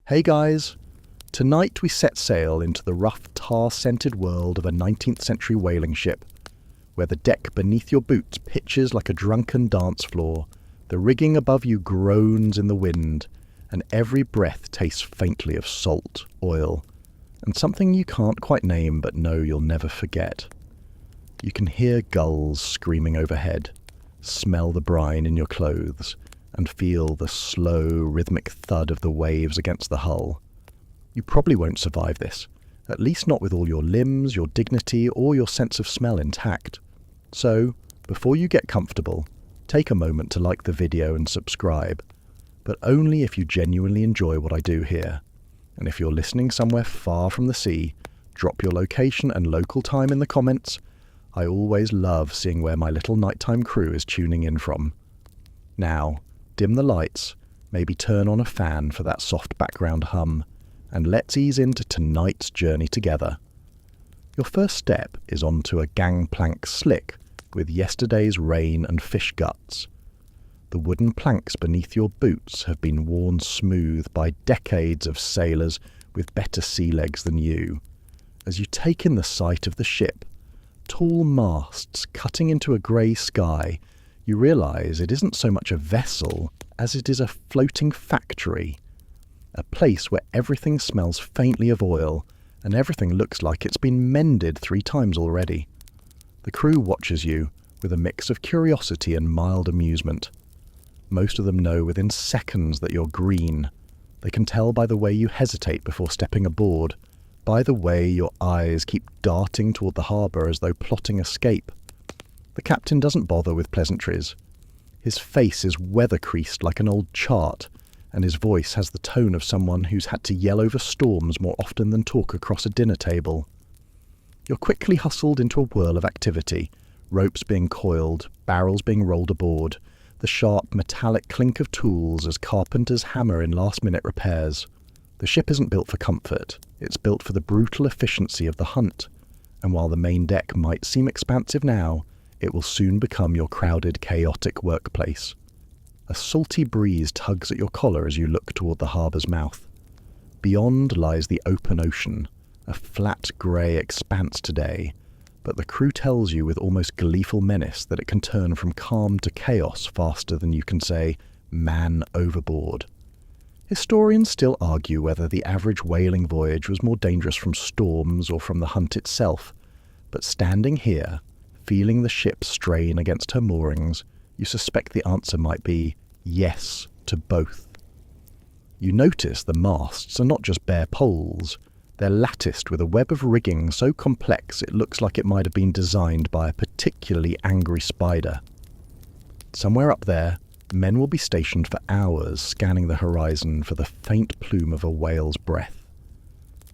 Hey guys! Tonight we set sail into the rough tar-scented world of a 19th century whaling ship, where the deck beneath your boots pitches like a drunken dance floor, the rigging above you groans in the wind, and every breath tastes faintly of salt, oil, and something you can't quite name but know you'll never forget. You can hear gulls screaming overhead, smell the brine in your clothes, and feel the slow, rhythmic thud of the waves against the hull. You probably won't survive this, at least not with all your limbs, your dignity, or your sense of smell intact. So, before you get comfortable, take a moment to like the video and subscribe, but only if you genuinely enjoy what I do here. And if you're listening somewhere far from the sea, drop your location and local time in the comments. I always love seeing where my little nighttime crew is tuning in from. Now, dim the lights, maybe turn on a fan for that soft background hum, and let's ease into tonight's journey together. Your first step is onto a gangplank slick with yesterday's rain and fish guts. The wooden planks beneath your boots have been worn smooth by decades of sailors with better sea legs than you. As you take in the sight of the ship, tall masts cutting into a grey sky, you realise it isn't so much a vessel as it is a floating factory. A place where everything smells faintly of oil and everything looks like it's been mended 3 times already. The crew watches you with a mix of curiosity and mild amusement. Most of them know within seconds that you're green. They can tell by the way you hesitate before stepping aboard, by the way your eyes keep darting toward the harbour as though plotting escape. The captain doesn't bother with pleasantries. His face is weather-creased like an old chart, and his voice has the tone of someone who's had to yell over storms more often than talk across a dinner table. You're quickly hustled into a whirl of activity, ropes being coiled, barrels being rolled aboard, the sharp metallic clink of tools as carpenters hammer in last-minute repairs. The ship isn't built for comfort, it's built for the brutal efficiency of the hunt, and while the main deck might seem expansive now, it will soon become your crowded, chaotic workplace. A salty breeze tugs at your collar as you look toward the harbour's mouth. Beyond lies the open ocean, a flat grey expanse today, but the crew tells you with almost gleeful menace that it can turn from calm to chaos faster than you can say, "man overboard." Historians still argue whether the average whaling voyage was more dangerous from storms or from the hunt itself, but standing here, feeling the ship strain against her moorings, you suspect the answer might be yes to both. You notice the masts are not just bare poles, they're latticed with a web of rigging so complex it looks like it might have been designed by a particularly angry spider. Somewhere up there, men will be stationed for hours scanning the horizon for the faint plume of a whale's breath.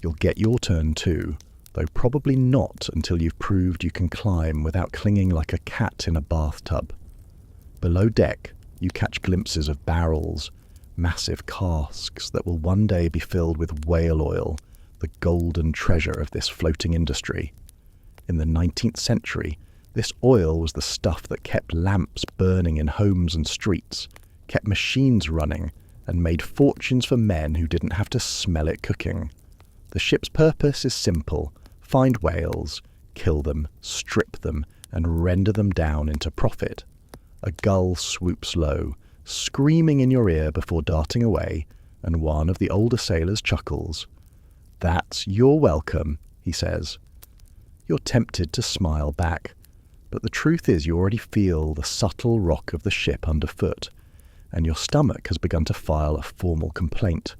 You'll get your turn too, though probably not until you've proved you can climb without clinging like a cat in a bathtub. Below deck, you catch glimpses of barrels, massive casks that will one day be filled with whale oil, the golden treasure of this floating industry. In the 19th century, this oil was the stuff that kept lamps burning in homes and streets, kept machines running, and made fortunes for men who didn't have to smell it cooking. The ship's purpose is simple: find whales, kill them, strip them, and render them down into profit. A gull swoops low, screaming in your ear before darting away, and one of the older sailors chuckles. "That's your welcome," he says. You're tempted to smile back, but the truth is you already feel the subtle rock of the ship underfoot, and your stomach has begun to file a formal complaint.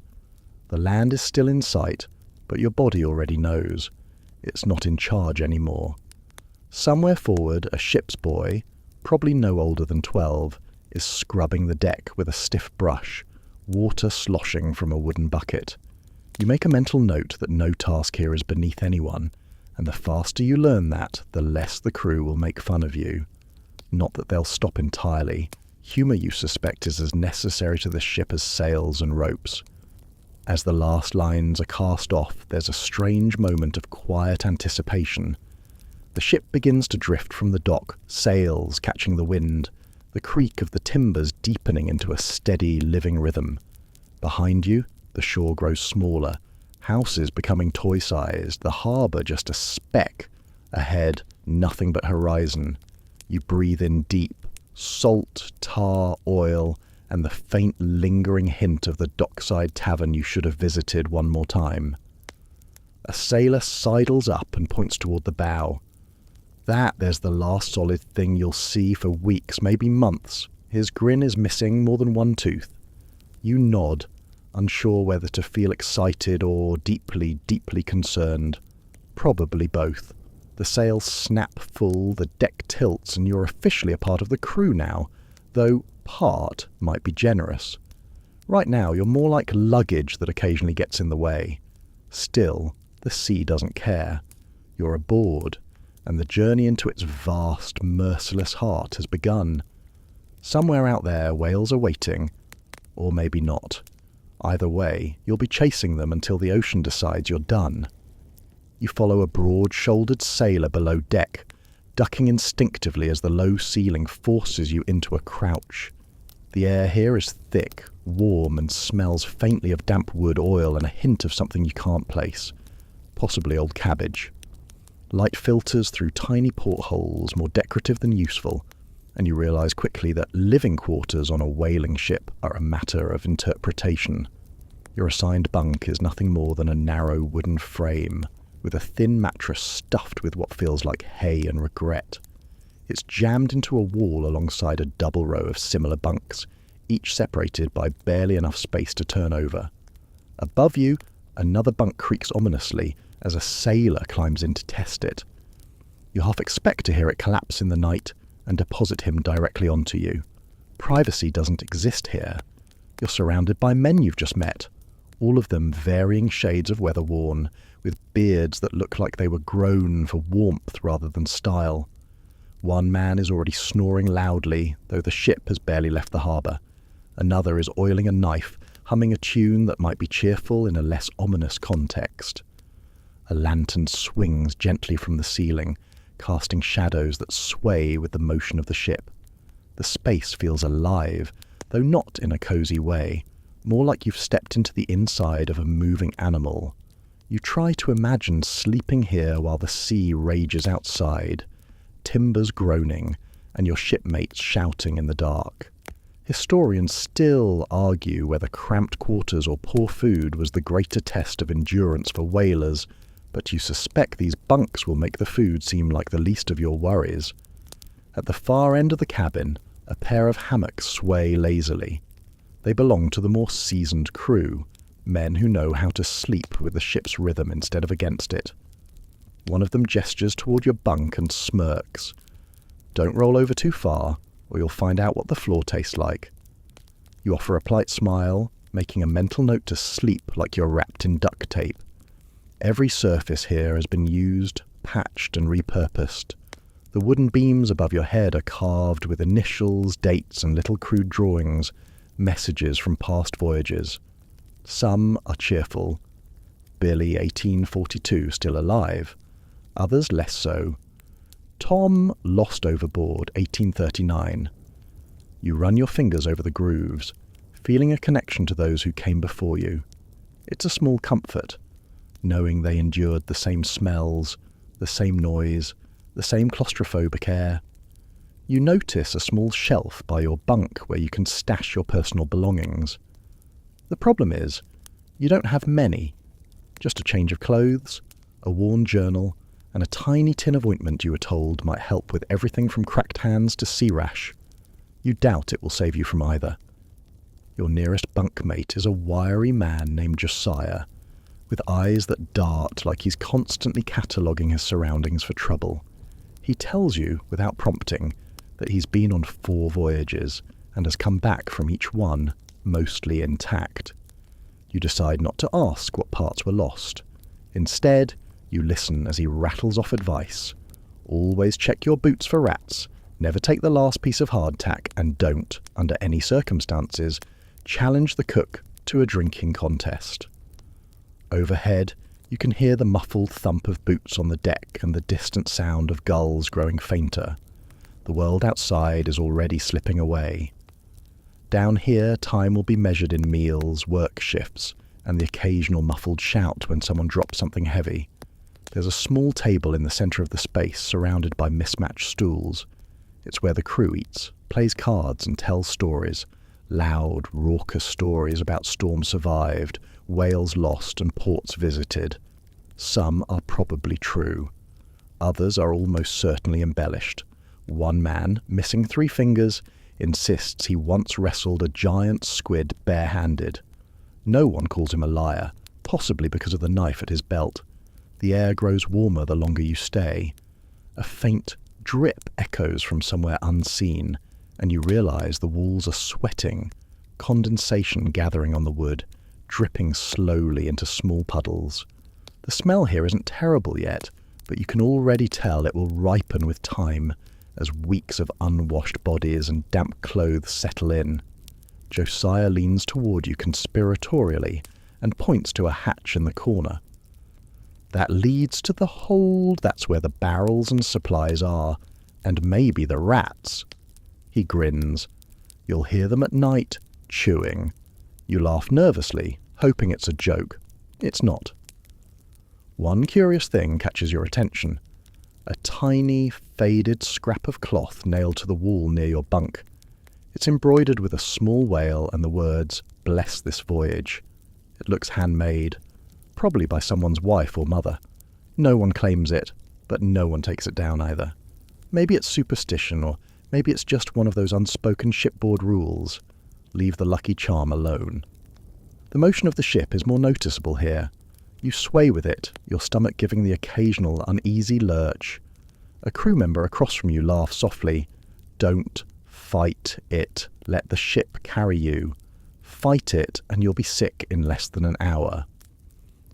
The land is still in sight, but your body already knows. It's not in charge anymore. Somewhere forward, a ship's boy, probably no older than 12, is scrubbing the deck with a stiff brush, water sloshing from a wooden bucket. You make a mental note that no task here is beneath anyone, and the faster you learn that, the less the crew will make fun of you. Not that they'll stop entirely. Humour, you suspect, is as necessary to the ship as sails and ropes. As the last lines are cast off, there's a strange moment of quiet anticipation. The ship begins to drift from the dock, sails catching the wind, the creak of the timbers deepening into a steady, living rhythm. Behind you, The shore grows smaller, houses becoming toy-sized, the harbour just a speck. Ahead, nothing but horizon. You breathe in deep, salt, tar, oil, and the faint lingering hint of the dockside tavern you should have visited one more time. A sailor sidles up and points toward the bow. There's the last solid thing you'll see for weeks, maybe months. His grin is missing more than one tooth. You nod, unsure whether to feel excited or deeply, deeply concerned. Probably both. The sails snap full, the deck tilts, and you're officially a part of the crew now, though part might be generous. Right now, you're more like luggage that occasionally gets in the way. Still, the sea doesn't care. You're aboard, and the journey into its vast, merciless heart has begun. Somewhere out there, whales are waiting, or maybe not. Either way, you'll be chasing them until the ocean decides you're done. You follow a broad-shouldered sailor below deck, ducking instinctively as the low ceiling forces you into a crouch. The air here is thick, warm, and smells faintly of damp wood, oil, and a hint of something you can't place. Possibly old cabbage. Light filters through tiny portholes, more decorative than useful, and you realise quickly that living quarters on a whaling ship are a matter of interpretation. Your assigned bunk is nothing more than a narrow wooden frame, with a thin mattress stuffed with what feels like hay and regret. It's jammed into a wall alongside a double row of similar bunks, each separated by barely enough space to turn over. Above you, another bunk creaks ominously as a sailor climbs in to test it. You half expect to hear it collapse in the night and deposit him directly onto you. Privacy doesn't exist here. You're surrounded by men you've just met, all of them varying shades of weather-worn, with beards that look like they were grown for warmth rather than style. One man is already snoring loudly, though the ship has barely left the harbour. Another is oiling a knife, humming a tune that might be cheerful in a less ominous context. A lantern swings gently from the ceiling, casting shadows that sway with the motion of the ship. The space feels alive, though not in a cosy way, more like you've stepped into the inside of a moving animal. You try to imagine sleeping here while the sea rages outside, timbers groaning, and your shipmates shouting in the dark. Historians still argue whether cramped quarters or poor food was the greater test of endurance for whalers, but you suspect these bunks will make the food seem like the least of your worries. At the far end of the cabin, a pair of hammocks sway lazily. They belong to the more seasoned crew, men who know how to sleep with the ship's rhythm instead of against it. One of them gestures toward your bunk and smirks. Don't roll over too far, or you'll find out what the floor tastes like. You offer a polite smile, making a mental note to sleep like you're wrapped in duct tape. Every surface here has been used, patched, and repurposed. The wooden beams above your head are carved with initials, dates, and little crude drawings, messages from past voyages. Some are cheerful. Billy, 1842, still alive. Others less so. Tom, lost overboard, 1839. You run your fingers over the grooves, feeling a connection to those who came before you. It's a small comfort, knowing they endured the same smells, the same noise, the same claustrophobic air. You notice a small shelf by your bunk where you can stash your personal belongings. The problem is, you don't have many. Just a change of clothes, a worn journal, and a tiny tin of ointment you were told might help with everything from cracked hands to sea rash. You doubt it will save you from either. Your nearest bunkmate is a wiry man named Josiah, with eyes that dart like he's constantly cataloguing his surroundings for trouble. He tells you, without prompting, that he's been on 4 voyages and has come back from each one mostly intact. You decide not to ask what parts were lost. Instead, you listen as he rattles off advice. Always check your boots for rats, never take the last piece of hardtack, and don't, under any circumstances, challenge the cook to a drinking contest. Overhead, you can hear the muffled thump of boots on the deck and the distant sound of gulls growing fainter. The world outside is already slipping away. Down here, time will be measured in meals, work shifts, and the occasional muffled shout when someone drops something heavy. There's a small table in the centre of the space surrounded by mismatched stools. It's where the crew eats, plays cards and tells stories. Loud, raucous stories about storms survived, whales lost and ports visited. Some are probably true. Others are almost certainly embellished. One man, missing 3 fingers, insists he once wrestled a giant squid barehanded. No one calls him a liar, possibly because of the knife at his belt. The air grows warmer the longer you stay. A faint drip echoes from somewhere unseen, and you realize the walls are sweating, condensation gathering on the wood, dripping slowly into small puddles. The smell here isn't terrible yet, but you can already tell it will ripen with time as weeks of unwashed bodies and damp clothes settle in. Josiah leans toward you conspiratorially and points to a hatch in the corner. That leads to the hold. That's where the barrels and supplies are, and maybe the rats. He grins. You'll hear them at night, chewing. You laugh nervously, hoping it's a joke. It's not. One curious thing catches your attention. A tiny, faded scrap of cloth nailed to the wall near your bunk. It's embroidered with a small whale and the words, "Bless this voyage." It looks handmade, probably by someone's wife or mother. No one claims it, but no one takes it down either. Maybe it's superstition, or maybe it's just one of those unspoken shipboard rules. Leave the lucky charm alone. The motion of the ship is more noticeable here. You sway with it, your stomach giving the occasional uneasy lurch. A crew member across from you laughs softly. Don't fight it. Let the ship carry you. Fight it and you'll be sick in less than an hour.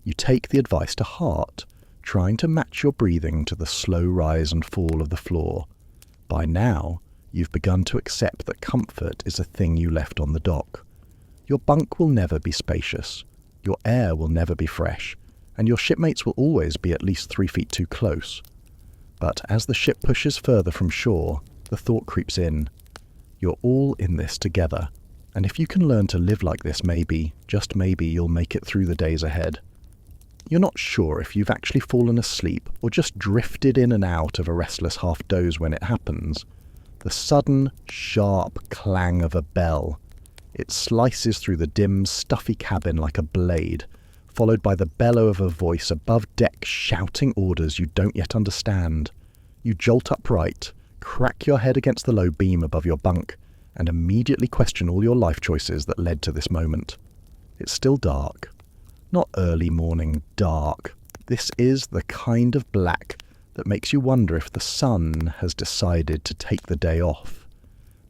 You take the advice to heart, trying to match your breathing to the slow rise and fall of the floor. By now, you've begun to accept that comfort is a thing you left on the dock. Your bunk will never be spacious. Your air will never be fresh, and your shipmates will always be at least 3 feet too close. But as the ship pushes further from shore, the thought creeps in. You're all in this together, and if you can learn to live like this, maybe, just maybe, you'll make it through the days ahead. You're not sure if you've actually fallen asleep or just drifted in and out of a restless half-doze when it happens. The sudden, sharp clang of a bell. It slices through the dim, stuffy cabin like a blade, followed by the bellow of a voice above deck shouting orders you don't yet understand. You jolt upright, crack your head against the low beam above your bunk, and immediately question all your life choices that led to this moment. It's still dark. Not early morning dark. This is the kind of black that makes you wonder if the sun has decided to take the day off.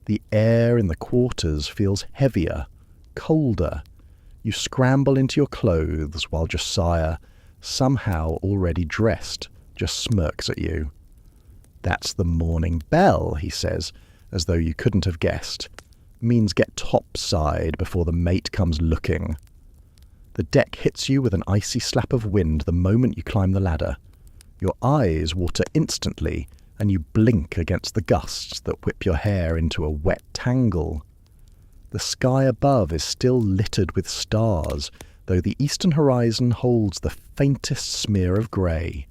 The air in the quarters feels heavier, colder. You scramble into your clothes while Josiah, somehow already dressed, just smirks at you. "That's the morning bell," he says, as though you couldn't have guessed. "Means get topside before the mate comes looking." The deck hits you with an icy slap of wind the moment you climb the ladder. Your eyes water instantly, and you blink against the gusts that whip your hair into a wet tangle. The sky above is still littered with stars, though the eastern horizon holds the faintest smear of grey.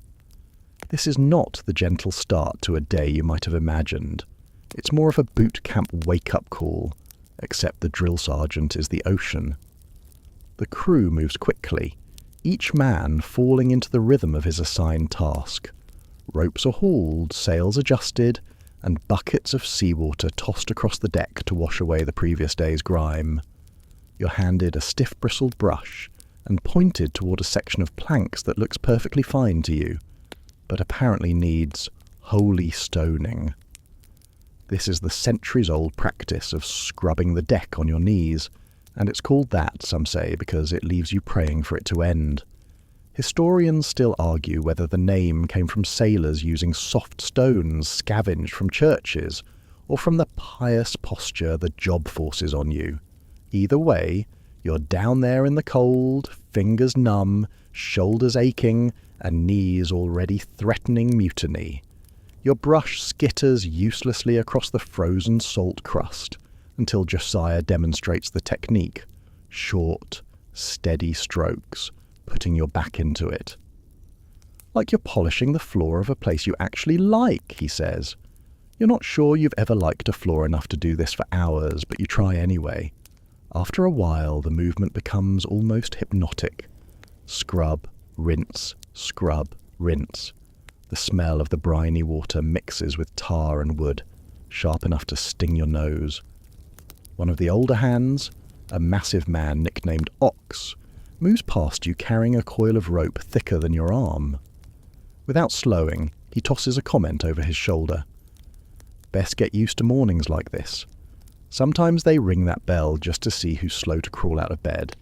This is not the gentle start to a day you might have imagined. It's more of a boot camp wake-up call, except the drill sergeant is the ocean. The crew moves quickly, each man falling into the rhythm of his assigned task. Ropes are hauled, sails adjusted, and buckets of seawater tossed across the deck to wash away the previous day's grime. You're handed a stiff-bristled brush and pointed toward a section of planks that looks perfectly fine to you, but apparently needs holy stoning. This is the centuries-old practice of scrubbing the deck on your knees, and it's called that, some say, because it leaves you praying for it to end. Historians still argue whether the name came from sailors using soft stones scavenged from churches, or from the pious posture the job forces on you. Either way, you're down there in the cold, fingers numb, shoulders aching, and knees already threatening mutiny. Your brush skitters uselessly across the frozen salt crust, until Josiah demonstrates the technique. Short, steady strokes, putting your back into it. Like you're polishing the floor of a place you actually like, he says. You're not sure you've ever liked a floor enough to do this for hours, but you try anyway. After a while, the movement becomes almost hypnotic. Scrub, rinse, scrub, rinse. The smell of the briny water mixes with tar and wood, sharp enough to sting your nose. One of the older hands, a massive man nicknamed Ox, moves past you carrying a coil of rope thicker than your arm. Without slowing, he tosses a comment over his shoulder. Best get used to mornings like this. Sometimes they ring that bell just to see who's slow to crawl out of bed.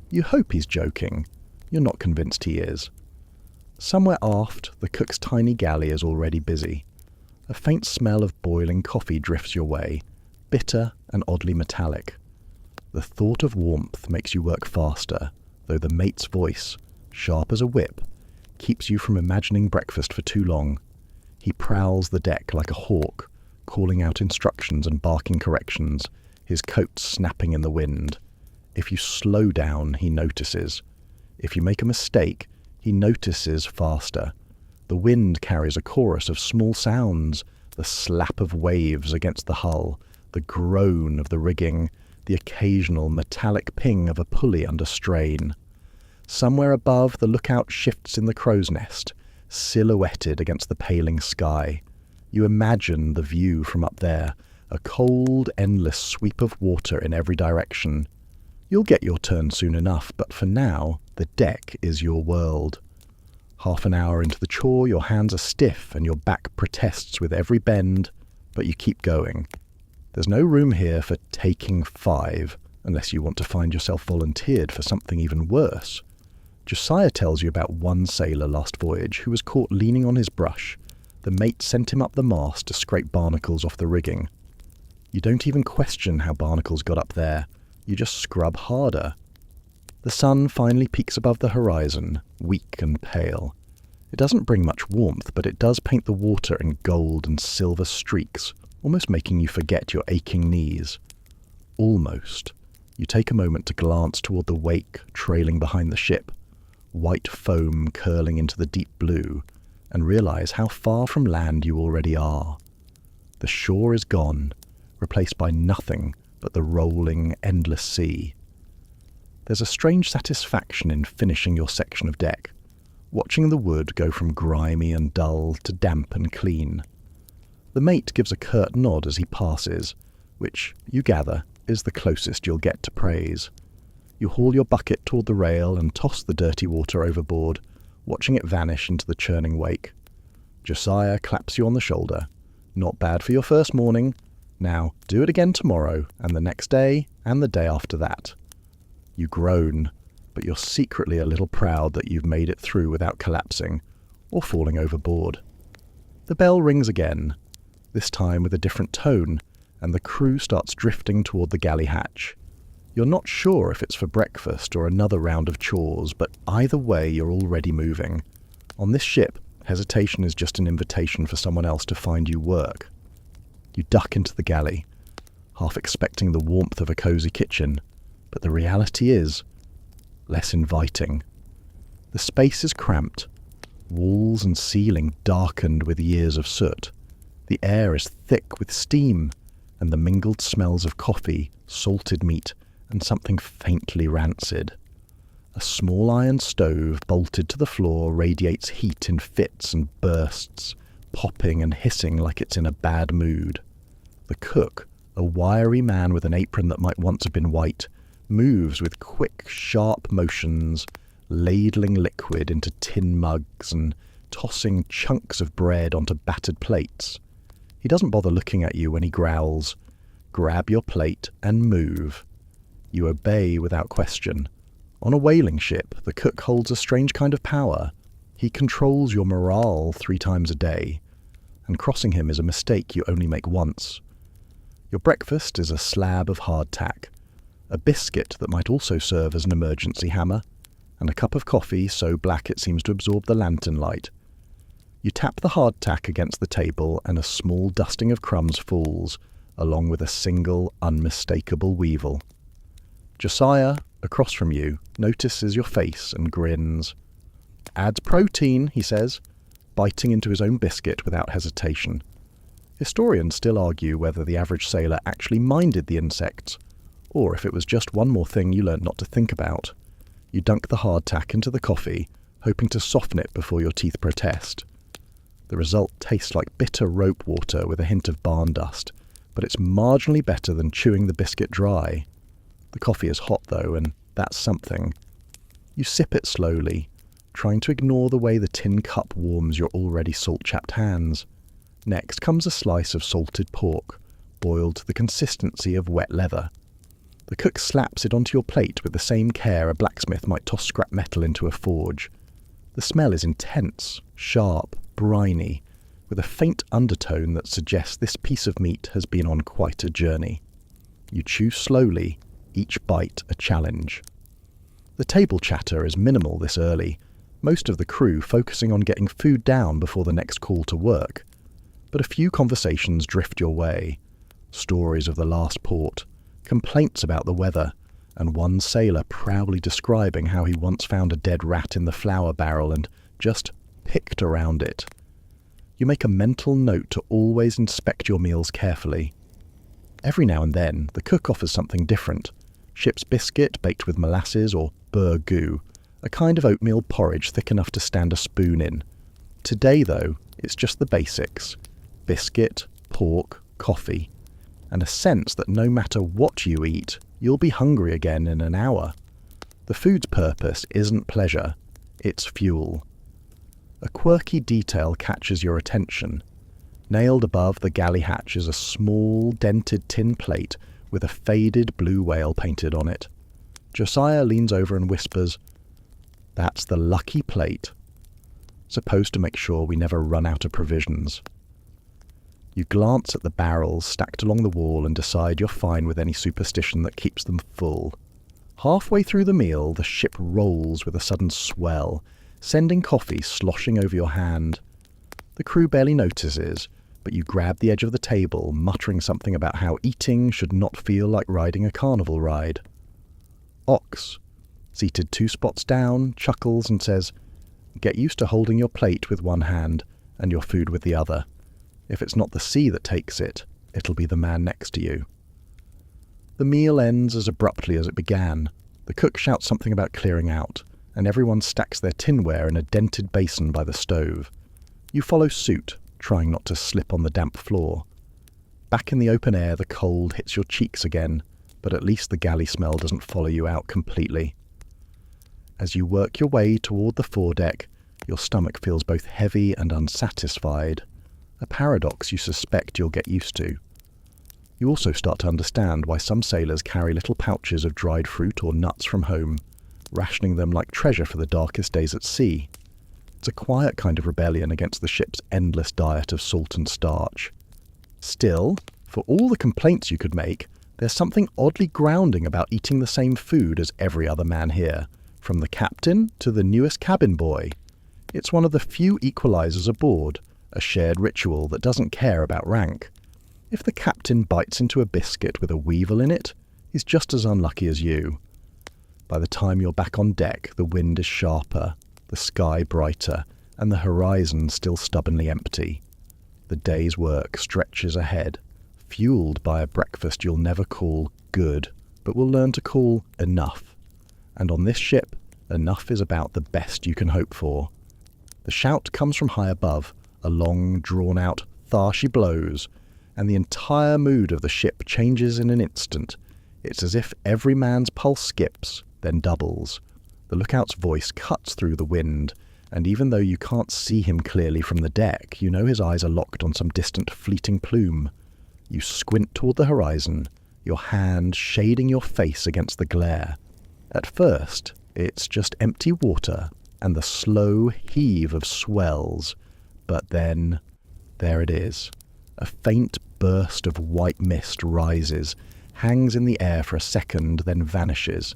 You hope he's joking. You're not convinced he is. Somewhere aft, the cook's tiny galley is already busy. A faint smell of boiling coffee drifts your way, bitter and oddly metallic. The thought of warmth makes you work faster, though the mate's voice, sharp as a whip, keeps you from imagining breakfast for too long. He prowls the deck like a hawk, calling out instructions and barking corrections, his coat snapping in the wind. If you slow down, he notices. If you make a mistake, he notices faster. The wind carries a chorus of small sounds, the slap of waves against the hull, the groan of the rigging, the occasional metallic ping of a pulley under strain. Somewhere above, the lookout shifts in the crow's nest, silhouetted against the paling sky. You imagine the view from up there, a cold, endless sweep of water in every direction. You'll get your turn soon enough, but for now, the deck is your world. Half an hour into the chore, your hands are stiff and your back protests with every bend, but you keep going. There's no room here for taking 5, unless you want to find yourself volunteered for something even worse. Josiah tells you about one sailor last voyage who was caught leaning on his brush. The mate sent him up the mast to scrape barnacles off the rigging. You don't even question how barnacles got up there. You just scrub harder. The sun finally peaks above the horizon, weak and pale. It doesn't bring much warmth, but it does paint the water in gold and silver streaks, almost making you forget your aching knees. Almost. You take a moment to glance toward the wake trailing behind the ship, white foam curling into the deep blue, and realize how far from land you already are. The shore is gone, replaced by nothing but the rolling, endless sea. There's a strange satisfaction in finishing your section of deck, watching the wood go from grimy and dull to damp and clean. The mate gives a curt nod as he passes, which, you gather, is the closest you'll get to praise. You haul your bucket toward the rail and toss the dirty water overboard, watching it vanish into the churning wake. Josiah claps you on the shoulder. Not bad for your first morning. Now, do it again tomorrow, and the next day, and the day after that. You groan, but you're secretly a little proud that you've made it through without collapsing, or falling overboard. The bell rings again, this time with a different tone, and the crew starts drifting toward the galley hatch. You're not sure if it's for breakfast or another round of chores, but either way you're already moving. On this ship, hesitation is just an invitation for someone else to find you work. You duck into the galley, half expecting the warmth of a cosy kitchen, but the reality is less inviting. The space is cramped, walls and ceiling darkened with years of soot. The air is thick with steam, and the mingled smells of coffee, salted meat, and something faintly rancid. A small iron stove bolted to the floor radiates heat in fits and bursts, popping and hissing like it's in a bad mood. The cook, a wiry man with an apron that might once have been white, moves with quick, sharp motions, ladling liquid into tin mugs and tossing chunks of bread onto battered plates. He doesn't bother looking at you when he growls, "Grab your plate and move." You obey without question. On a whaling ship, the cook holds a strange kind of power. He controls your morale 3 times a day, and crossing him is a mistake you only make once. Your breakfast is a slab of hardtack, a biscuit that might also serve as an emergency hammer, and a cup of coffee so black it seems to absorb the lantern light. You tap the hardtack against the table and a small dusting of crumbs falls, along with a single unmistakable weevil. Josiah, across from you, notices your face and grins. "Adds protein," he says, biting into his own biscuit without hesitation. Historians still argue whether the average sailor actually minded the insects, or if it was just one more thing you learned not to think about. You dunk the hardtack into the coffee, hoping to soften it before your teeth protest. The result tastes like bitter rope water with a hint of barn dust, but it's marginally better than chewing the biscuit dry. The coffee is hot though, and that's something. You sip it slowly, trying to ignore the way the tin cup warms your already salt-chapped hands. Next comes a slice of salted pork, boiled to the consistency of wet leather. The cook slaps it onto your plate with the same care a blacksmith might toss scrap metal into a forge. The smell is intense, sharp, briny, with a faint undertone that suggests this piece of meat has been on quite a journey. You chew slowly, each bite a challenge. The table chatter is minimal this early, most of the crew focusing on getting food down before the next call to work. But a few conversations drift your way. Stories of the last port, complaints about the weather, and one sailor proudly describing how he once found a dead rat in the flour barrel and just picked around it. You make a mental note to always inspect your meals carefully. Every now and then, the cook offers something different. Ship's biscuit baked with molasses or burgoo, a kind of oatmeal porridge thick enough to stand a spoon in. Today, though, it's just the basics. Biscuit, pork, coffee, and a sense that no matter what you eat, you'll be hungry again in an hour. The food's purpose isn't pleasure, it's fuel. A quirky detail catches your attention. Nailed above the galley hatch is a small, dented tin plate with a faded blue whale painted on it. Josiah leans over and whispers, "That's the lucky plate. Supposed to make sure we never run out of provisions." You glance at the barrels stacked along the wall and decide you're fine with any superstition that keeps them full. Halfway through the meal, the ship rolls with a sudden swell, sending coffee sloshing over your hand. The crew barely notices, but you grab the edge of the table, muttering something about how eating should not feel like riding a carnival ride. Ox, seated 2 spots down, chuckles and says, "Get used to holding your plate with one hand and your food with the other. If it's not the sea that takes it, it'll be the man next to you." The meal ends as abruptly as it began. The cook shouts something about clearing out, and everyone stacks their tinware in a dented basin by the stove. You follow suit, trying not to slip on the damp floor. Back in the open air, the cold hits your cheeks again, but at least the galley smell doesn't follow you out completely. As you work your way toward the foredeck, your stomach feels both heavy and unsatisfied, a paradox you suspect you'll get used to. You also start to understand why some sailors carry little pouches of dried fruit or nuts from home, rationing them like treasure for the darkest days at sea. It's a quiet kind of rebellion against the ship's endless diet of salt and starch. Still, for all the complaints you could make, there's something oddly grounding about eating the same food as every other man here, from the captain to the newest cabin boy. It's one of the few equalizers aboard, a shared ritual that doesn't care about rank. If the captain bites into a biscuit with a weevil in it, he's just as unlucky as you. By the time you're back on deck, the wind is sharper, the sky brighter, and the horizon still stubbornly empty. The day's work stretches ahead, fueled by a breakfast you'll never call good, but will learn to call enough. And on this ship, enough is about the best you can hope for. The shout comes from high above, a long, drawn-out "Thar she blows," and the entire mood of the ship changes in an instant. It's as if every man's pulse skips, then doubles. The lookout's voice cuts through the wind, and even though you can't see him clearly from the deck, you know his eyes are locked on some distant fleeting plume. You squint toward the horizon, your hand shading your face against the glare. At first, it's just empty water and the slow heave of swells. But then, there it is. A faint burst of white mist rises, hangs in the air for a second, then vanishes.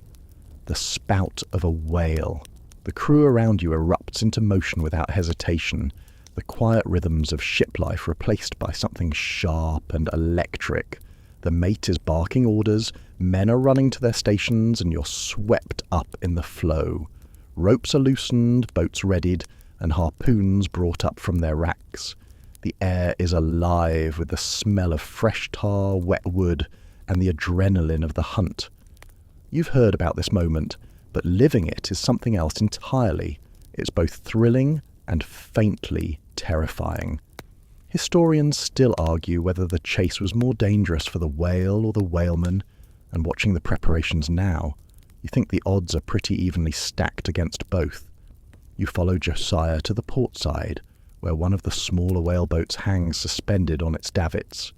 The spout of a whale. The crew around you erupts into motion without hesitation, the quiet rhythms of ship life replaced by something sharp and electric. The mate is barking orders, Men are running to their stations and you're swept up in the flow. Ropes are loosened, boats readied, and harpoons brought up from their racks. The air is alive with the smell of fresh tar, wet wood, and the adrenaline of the hunt. You've heard about this moment, but living it is something else entirely. It's both thrilling and faintly terrifying. Historians still argue whether the chase was more dangerous for the whale or the whaleman, and watching the preparations now, you think the odds are pretty evenly stacked against both. You follow Josiah to the port side, where one of the smaller whaleboats hangs suspended on its davits.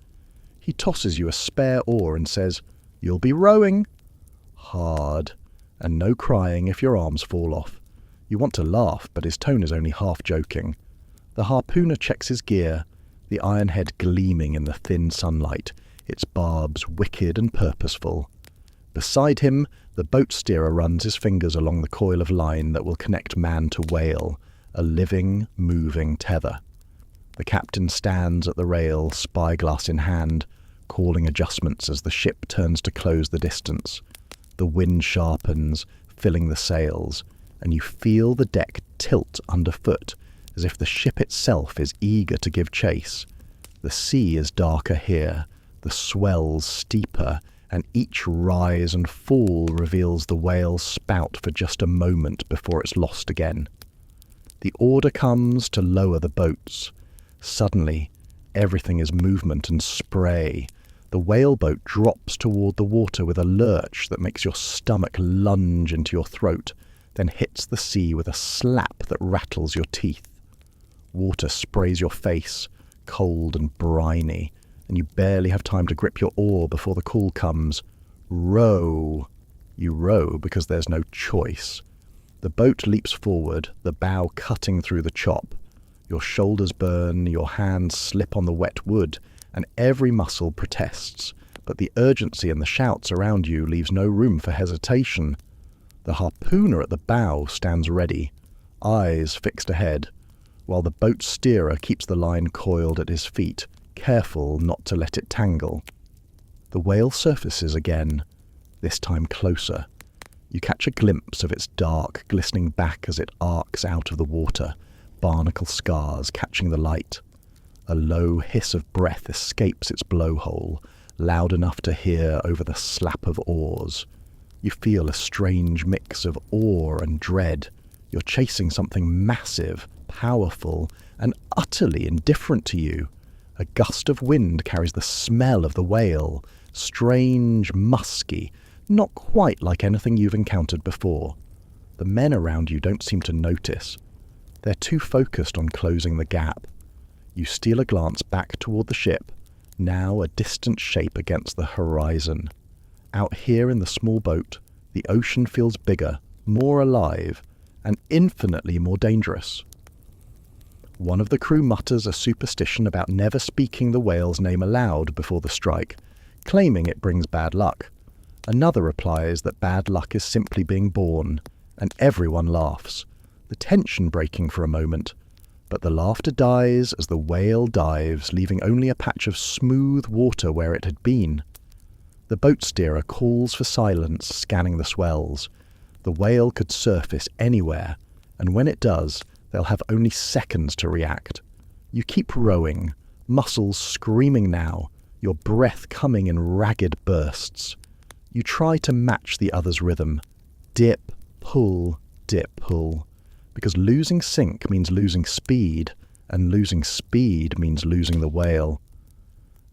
He tosses you a spare oar and says, "You'll be rowing." Hard, and no crying if your arms fall off. You want to laugh, but his tone is only half joking. The harpooner checks his gear, the iron head gleaming in the thin sunlight, its barbs wicked and purposeful. Beside him, the boat steerer runs his fingers along the coil of line that will connect man to whale, a living, moving tether. The captain stands at the rail, spyglass in hand, calling adjustments as the ship turns to close the distance. The wind sharpens, filling the sails, and you feel the deck tilt underfoot, as if the ship itself is eager to give chase. The sea is darker here, the swells steeper, and each rise and fall reveals the whale's spout for just a moment before it's lost again. The order comes to lower the boats. Suddenly, everything is movement and spray. The whaleboat drops toward the water with a lurch that makes your stomach lunge into your throat, then hits the sea with a slap that rattles your teeth. Water sprays your face, cold and briny, and you barely have time to grip your oar before the call comes. Row. You row because there's no choice. The boat leaps forward, the bow cutting through the chop. Your shoulders burn, your hands slip on the wet wood, and every muscle protests, but the urgency and the shouts around you leaves no room for hesitation. The harpooner at the bow stands ready, eyes fixed ahead, while the boat steerer keeps the line coiled at his feet, careful not to let it tangle. The whale surfaces again, this time closer. You catch a glimpse of its dark, glistening back as it arcs out of the water, barnacle scars catching the light. A low hiss of breath escapes its blowhole, loud enough to hear over the slap of oars. You feel a strange mix of awe and dread. You're chasing something massive, powerful, and utterly indifferent to you. A gust of wind carries the smell of the whale, strange, musky, not quite like anything you've encountered before. The men around you don't seem to notice. They're too focused on closing the gap. You steal a glance back toward the ship, now a distant shape against the horizon. Out here in the small boat, the ocean feels bigger, more alive, and infinitely more dangerous. One of the crew mutters a superstition about never speaking the whale's name aloud before the strike, claiming it brings bad luck. Another replies that bad luck is simply being born, and everyone laughs, the tension breaking for a moment. But the laughter dies as the whale dives, leaving only a patch of smooth water where it had been. The boat steerer calls for silence, scanning the swells. The whale could surface anywhere, and when it does, they'll have only seconds to react. You keep rowing, muscles screaming now, your breath coming in ragged bursts. You try to match the other's rhythm. Dip, pull, because losing sync means losing speed, and losing speed means losing the whale.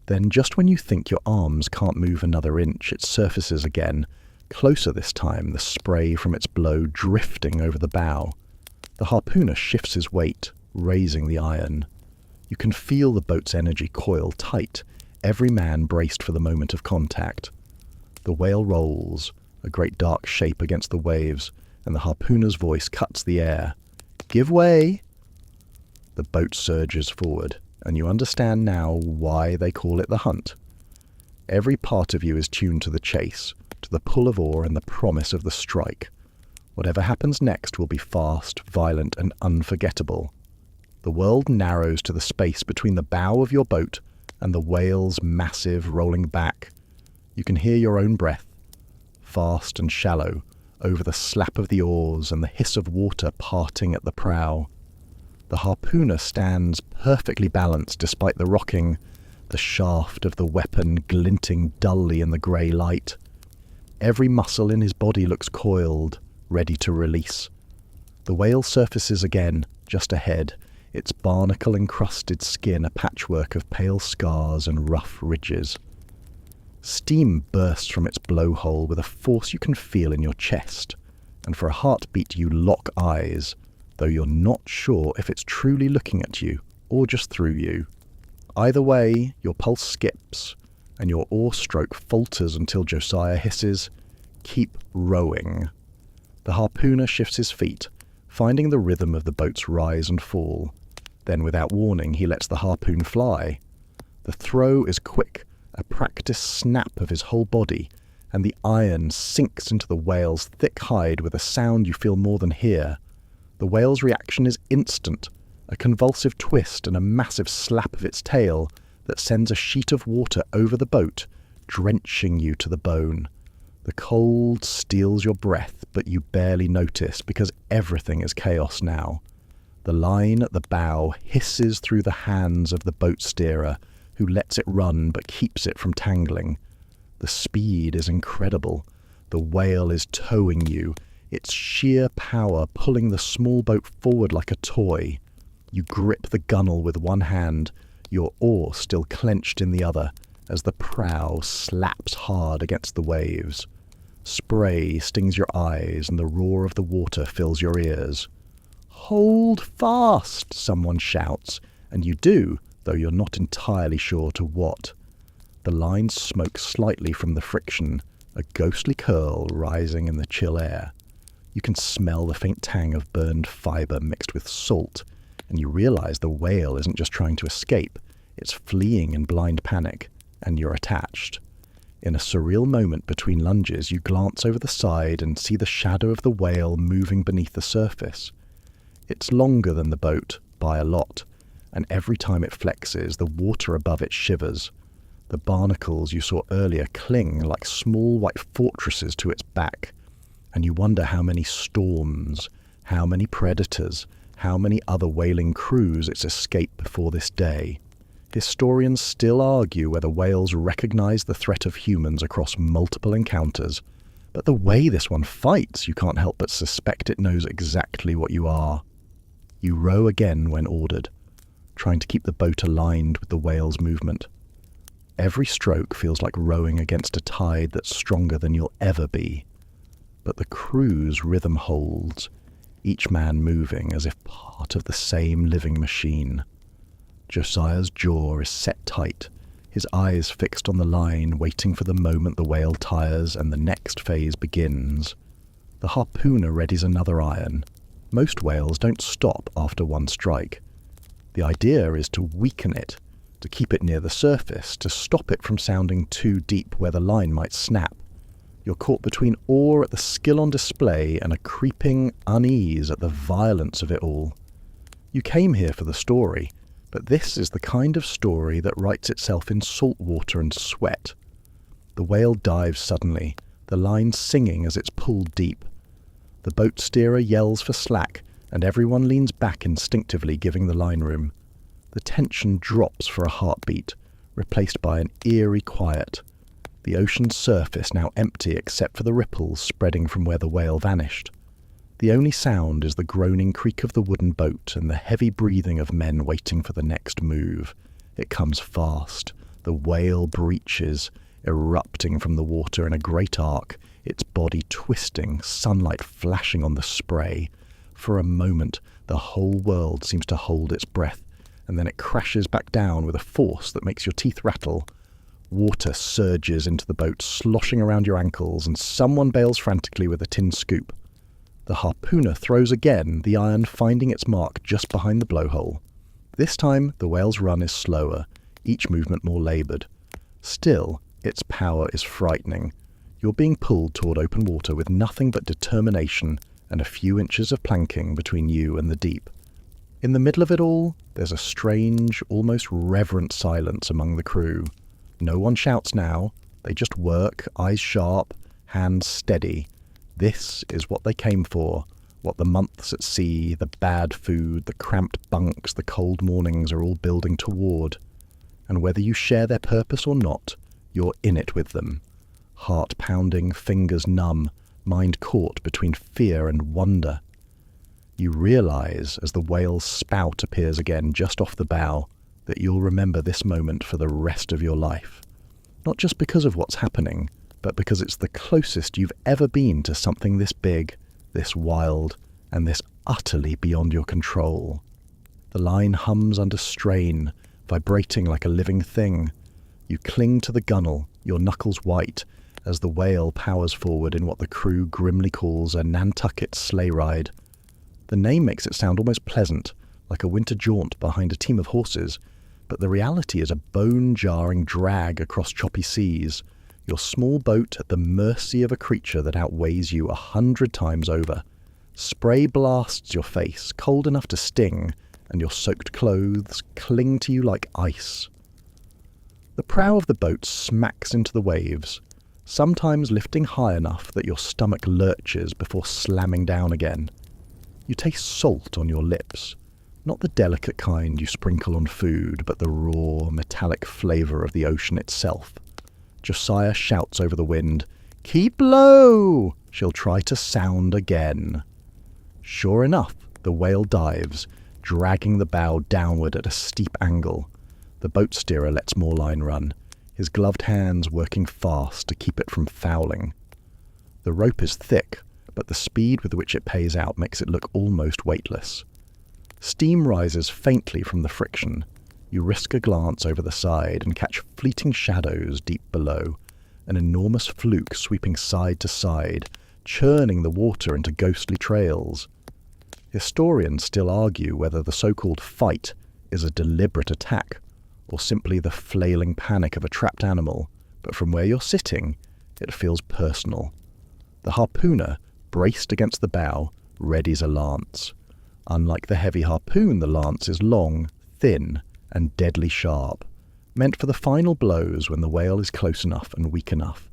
Then just when you think your arms can't move another inch, it surfaces again, closer this time, the spray from its blow drifting over the bow. The harpooner shifts his weight, raising the iron. You can feel the boat's energy coil tight, every man braced for the moment of contact. The whale rolls, a great dark shape against the waves, and the harpooner's voice cuts the air. "Give way!" The boat surges forward, and you understand now why they call it the hunt. Every part of you is tuned to the chase, to the pull of oar and the promise of the strike. Whatever happens next will be fast, violent, and unforgettable. The world narrows to the space between the bow of your boat and the whale's massive rolling back. You can hear your own breath, fast and shallow, over the slap of the oars and the hiss of water parting at the prow. The harpooner stands perfectly balanced despite the rocking, the shaft of the weapon glinting dully in the grey light. Every muscle in his body looks coiled, ready to release. The whale surfaces again, just ahead, its barnacle-encrusted skin a patchwork of pale scars and rough ridges. Steam bursts from its blowhole with a force you can feel in your chest, and for a heartbeat you lock eyes, though you're not sure if it's truly looking at you or just through you. Either way, your pulse skips, and your oar stroke falters until Josiah hisses, "Keep rowing." The harpooner shifts his feet, finding the rhythm of the boat's rise and fall. Then, without warning, he lets the harpoon fly. The throw is quick, a practiced snap of his whole body, and the iron sinks into the whale's thick hide with a sound you feel more than hear. The whale's reaction is instant, a convulsive twist and a massive slap of its tail that sends a sheet of water over the boat, drenching you to the bone. The cold steals your breath, but you barely notice because everything is chaos now. The line at the bow hisses through the hands of the boat steerer, who lets it run but keeps it from tangling. The speed is incredible. The whale is towing you, its sheer power pulling the small boat forward like a toy. You grip the gunwale with one hand, your oar still clenched in the other, as the prow slaps hard against the waves. Spray stings your eyes and the roar of the water fills your ears. "Hold fast!" someone shouts, and you do, though you're not entirely sure to what. The line smokes slightly from the friction, a ghostly curl rising in the chill air. You can smell the faint tang of burned fibre mixed with salt, and you realize the whale isn't just trying to escape, it's fleeing in blind panic, and you're attached. In a surreal moment between lunges, you glance over the side and see the shadow of the whale moving beneath the surface. It's longer than the boat, by a lot, and every time it flexes, the water above it shivers. The barnacles you saw earlier cling like small white fortresses to its back, and you wonder how many storms, how many predators, how many other whaling crews it's escaped before this day. Historians still argue whether whales recognize the threat of humans across multiple encounters, but the way this one fights, you can't help but suspect it knows exactly what you are. You row again when ordered, trying to keep the boat aligned with the whale's movement. Every stroke feels like rowing against a tide that's stronger than you'll ever be. But the crew's rhythm holds, each man moving as if part of the same living machine. Josiah's jaw is set tight, his eyes fixed on the line, waiting for the moment the whale tires and the next phase begins. The harpooner readies another iron. Most whales don't stop after one strike. The idea is to weaken it, to keep it near the surface, to stop it from sounding too deep where the line might snap. You're caught between awe at the skill on display and a creeping unease at the violence of it all. You came here for the story, but this is the kind of story that writes itself in salt water and sweat. The whale dives suddenly, the line singing as it's pulled deep. The boat steerer yells for slack, and everyone leans back instinctively, giving the line room. The tension drops for a heartbeat, replaced by an eerie quiet. The ocean's surface now empty except for the ripples spreading from where the whale vanished. The only sound is the groaning creak of the wooden boat and the heavy breathing of men waiting for the next move. It comes fast. The whale breaches, erupting from the water in a great arc, its body twisting, sunlight flashing on the spray. For a moment, the whole world seems to hold its breath, and then it crashes back down with a force that makes your teeth rattle. Water surges into the boat, sloshing around your ankles, and someone bails frantically with a tin scoop. The harpooner throws again, the iron finding its mark just behind the blowhole. This time, the whale's run is slower, each movement more laboured. Still, its power is frightening. You're being pulled toward open water with nothing but determination and a few inches of planking between you and the deep. In the middle of it all, there's a strange, almost reverent silence among the crew. No one shouts now. They just work, eyes sharp, hands steady. This is what they came for, what the months at sea, the bad food, the cramped bunks, the cold mornings are all building toward. And whether you share their purpose or not, you're in it with them. Heart pounding, fingers numb, mind caught between fear and wonder. You realize, as the whale's spout appears again just off the bow, that you'll remember this moment for the rest of your life. Not just because of what's happening, but because it's the closest you've ever been to something this big, this wild, and this utterly beyond your control. The line hums under strain, vibrating like a living thing. You cling to the gunwale, your knuckles white, as the whale powers forward in what the crew grimly calls a Nantucket sleigh ride. The name makes it sound almost pleasant, like a winter jaunt behind a team of horses, but the reality is a bone-jarring drag across choppy seas, your small boat at the mercy of a creature that outweighs you 100 times over. Spray blasts your face, cold enough to sting, and your soaked clothes cling to you like ice. The prow of the boat smacks into the waves, sometimes lifting high enough that your stomach lurches before slamming down again. You taste salt on your lips, not the delicate kind you sprinkle on food, but the raw, metallic flavour of the ocean itself. Josiah shouts over the wind, "Keep low!" She'll try to sound again. Sure enough, the whale dives, dragging the bow downward at a steep angle. The boat steerer lets more line run, his gloved hands working fast to keep it from fouling. The rope is thick, but the speed with which it pays out makes it look almost weightless. Steam rises faintly from the friction. You risk a glance over the side and catch fleeting shadows deep below, an enormous fluke sweeping side to side, churning the water into ghostly trails. Historians still argue whether the so-called fight is a deliberate attack or simply the flailing panic of a trapped animal, but from where you're sitting, it feels personal. The harpooner, braced against the bow, readies a lance. Unlike the heavy harpoon, the lance is long, thin, and deadly sharp, meant for the final blows when the whale is close enough and weak enough.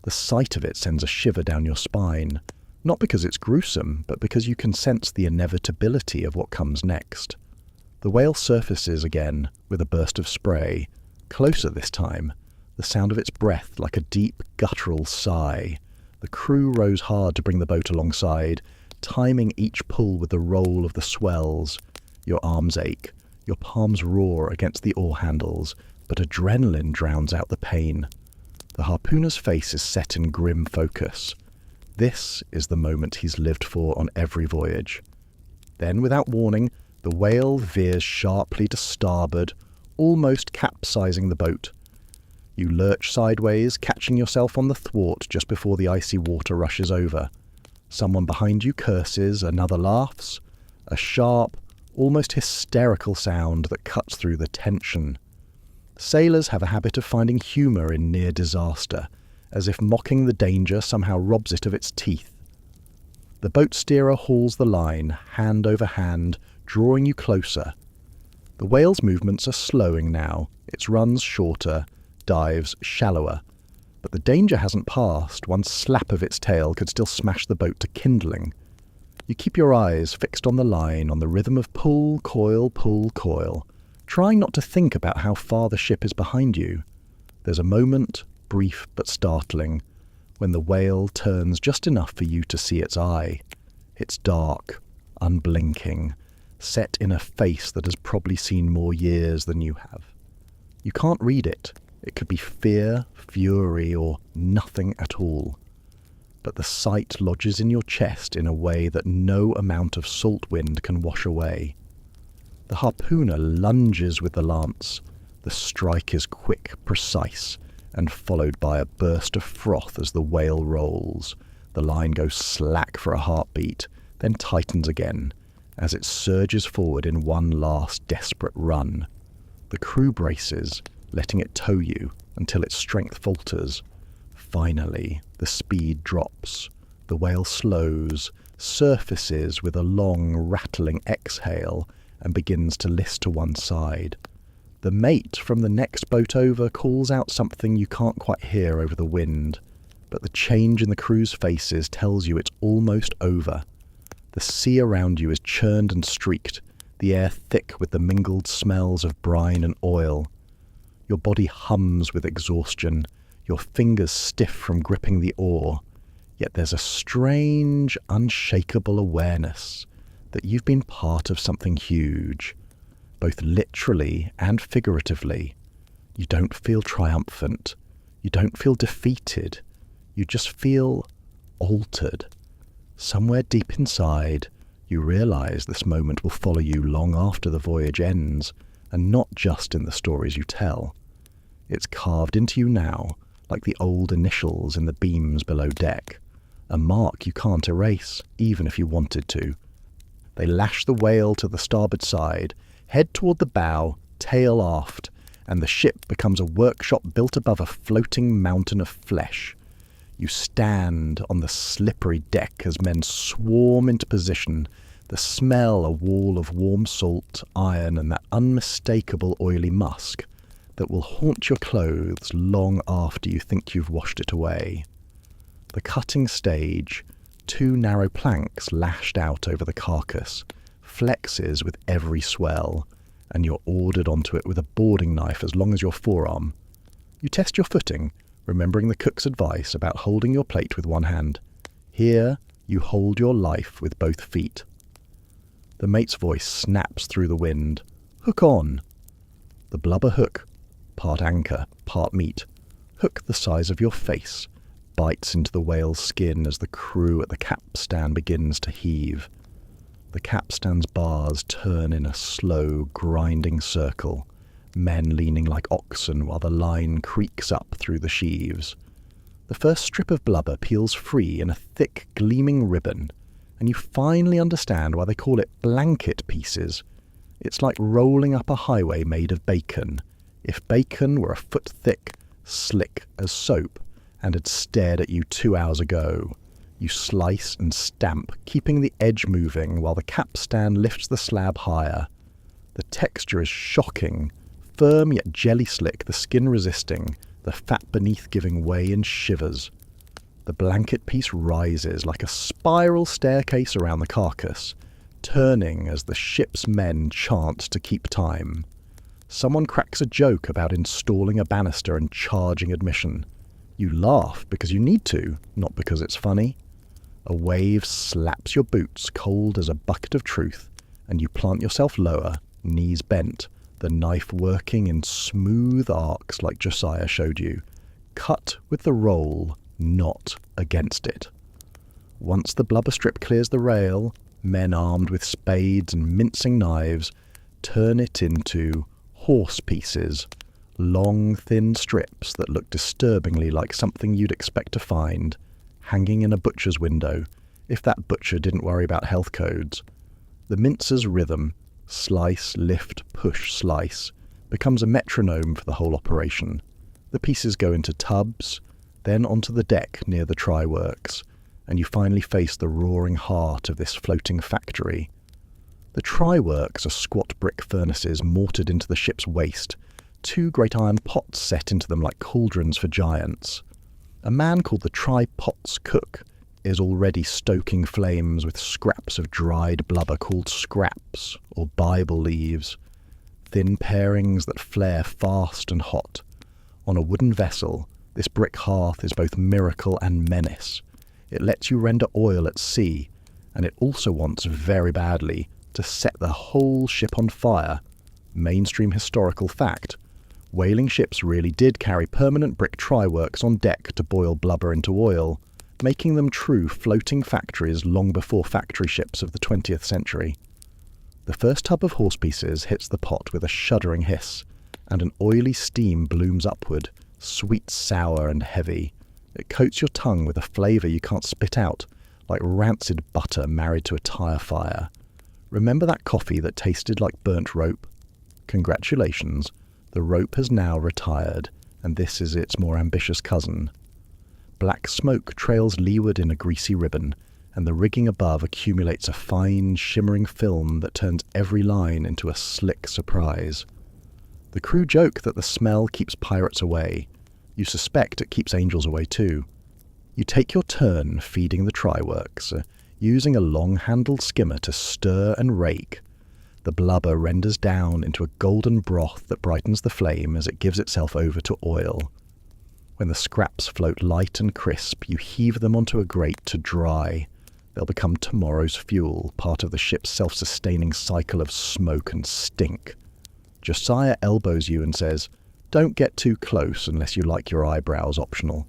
The sight of it sends a shiver down your spine, not because it's gruesome, but because you can sense the inevitability of what comes next. The whale surfaces again with a burst of spray, closer this time, the sound of its breath like a deep, guttural sigh. The crew rows hard to bring the boat alongside, timing each pull with the roll of the swells. Your arms ache, your palms roar against the oar handles, but adrenaline drowns out the pain. The harpooner's face is set in grim focus. This is the moment he's lived for on every voyage. Then, without warning, the whale veers sharply to starboard, almost capsizing the boat. You lurch sideways, catching yourself on the thwart just before the icy water rushes over. Someone behind you curses, another laughs. A sharp, almost hysterical sound that cuts through the tension. Sailors have a habit of finding humour in near disaster, as if mocking the danger somehow robs it of its teeth. The boat steerer hauls the line, hand over hand, drawing you closer. The whale's movements are slowing now, its runs shorter, dives shallower. But the danger hasn't passed. One slap of its tail could still smash the boat to kindling. You keep your eyes fixed on the line, on the rhythm of pull, coil, trying not to think about how far the ship is behind you. There's a moment, brief but startling, when the whale turns just enough for you to see its eye. It's dark, unblinking, set in a face that has probably seen more years than you have. You can't read it. It could be fear, fury, or nothing at all. But the sight lodges in your chest in a way that no amount of salt wind can wash away. The harpooner lunges with the lance. The strike is quick, precise, and followed by a burst of froth as the whale rolls. The line goes slack for a heartbeat, then tightens again, as it surges forward in one last desperate run. The crew braces, letting it tow you until its strength falters. Finally, the speed drops. The whale slows, surfaces with a long, rattling exhale, and begins to list to one side. The mate from the next boat over calls out something you can't quite hear over the wind, but the change in the crew's faces tells you it's almost over. The sea around you is churned and streaked, the air thick with the mingled smells of brine and oil. Your body hums with exhaustion, your fingers stiff from gripping the oar, yet there's a strange, unshakable awareness that you've been part of something huge, both literally and figuratively. You don't feel triumphant, you don't feel defeated, you just feel altered. Somewhere deep inside, you realise this moment will follow you long after the voyage ends, and not just in the stories you tell. It's carved into you now, like the old initials in the beams below deck, a mark you can't erase, even if you wanted to. They lash the whale to the starboard side, head toward the bow, tail aft, and the ship becomes a workshop built above a floating mountain of flesh. You stand on the slippery deck as men swarm into position, the smell a wall of warm salt, iron, and that unmistakable oily musk that will haunt your clothes long after you think you've washed it away. The cutting stage, 2 narrow planks lashed out over the carcass, flexes with every swell, and you're ordered onto it with a boarding knife as long as your forearm. You test your footing, remembering the cook's advice about holding your plate with one hand. Here, you hold your life with both feet. The mate's voice snaps through the wind. Hook on. The blubber hook, part anchor, part meat, hook the size of your face, bites into the whale's skin as the crew at the capstan begins to heave. The capstan's bars turn in a slow, grinding circle, men leaning like oxen while the line creaks up through the sheaves. The first strip of blubber peels free in a thick, gleaming ribbon, and you finally understand why they call it blanket pieces. It's like rolling up a highway made of bacon, if bacon were a foot thick, slick as soap, and had stared at you 2 hours ago. You slice and stamp, keeping the edge moving while the capstan lifts the slab higher. The texture is shocking, firm yet jelly-slick, the skin resisting, the fat beneath giving way in shivers. The blanket piece rises like a spiral staircase around the carcass, turning as the ship's men chant to keep time. Someone cracks a joke about installing a banister and charging admission. You laugh because you need to, not because it's funny. A wave slaps your boots cold as a bucket of truth, and you plant yourself lower, knees bent, the knife working in smooth arcs like Josiah showed you. Cut with the roll, not against it. Once the blubber strip clears the rail, men armed with spades and mincing knives turn it into horse pieces, long, thin strips that look disturbingly like something you'd expect to find hanging in a butcher's window, if that butcher didn't worry about health codes. The mincer's rhythm, slice, lift, push, slice, becomes a metronome for the whole operation. The pieces go into tubs, then onto the deck near the try-works, and you finally face the roaring heart of this floating factory. The try-works are squat brick furnaces mortared into the ship's waist, 2 great iron pots set into them like cauldrons for giants. A man called the try-pots cook is already stoking flames with scraps of dried blubber called scraps, or Bible leaves, thin parings that flare fast and hot. On a wooden vessel, this brick hearth is both miracle and menace. It lets you render oil at sea, and it also wants very badly to set the whole ship on fire. Mainstream historical fact. Whaling ships really did carry permanent brick try-works on deck to boil blubber into oil, making them true floating factories long before factory ships of the 20th century. The first tub of horse pieces hits the pot with a shuddering hiss, and an oily steam blooms upward, sweet, sour, and heavy. It coats your tongue with a flavour you can't spit out, like rancid butter married to a tire fire. Remember that coffee that tasted like burnt rope? Congratulations. The rope has now retired, and this is its more ambitious cousin. Black smoke trails leeward in a greasy ribbon, and the rigging above accumulates a fine, shimmering film that turns every line into a slick surprise. The crew joke that the smell keeps pirates away. You suspect it keeps angels away too. You take your turn feeding the try-works, using a long-handled skimmer to stir and rake. The blubber renders down into a golden broth that brightens the flame as it gives itself over to oil. When the scraps float light and crisp, you heave them onto a grate to dry. They'll become tomorrow's fuel, part of the ship's self-sustaining cycle of smoke and stink. Josiah elbows you and says, "Don't get too close unless you like your eyebrows optional."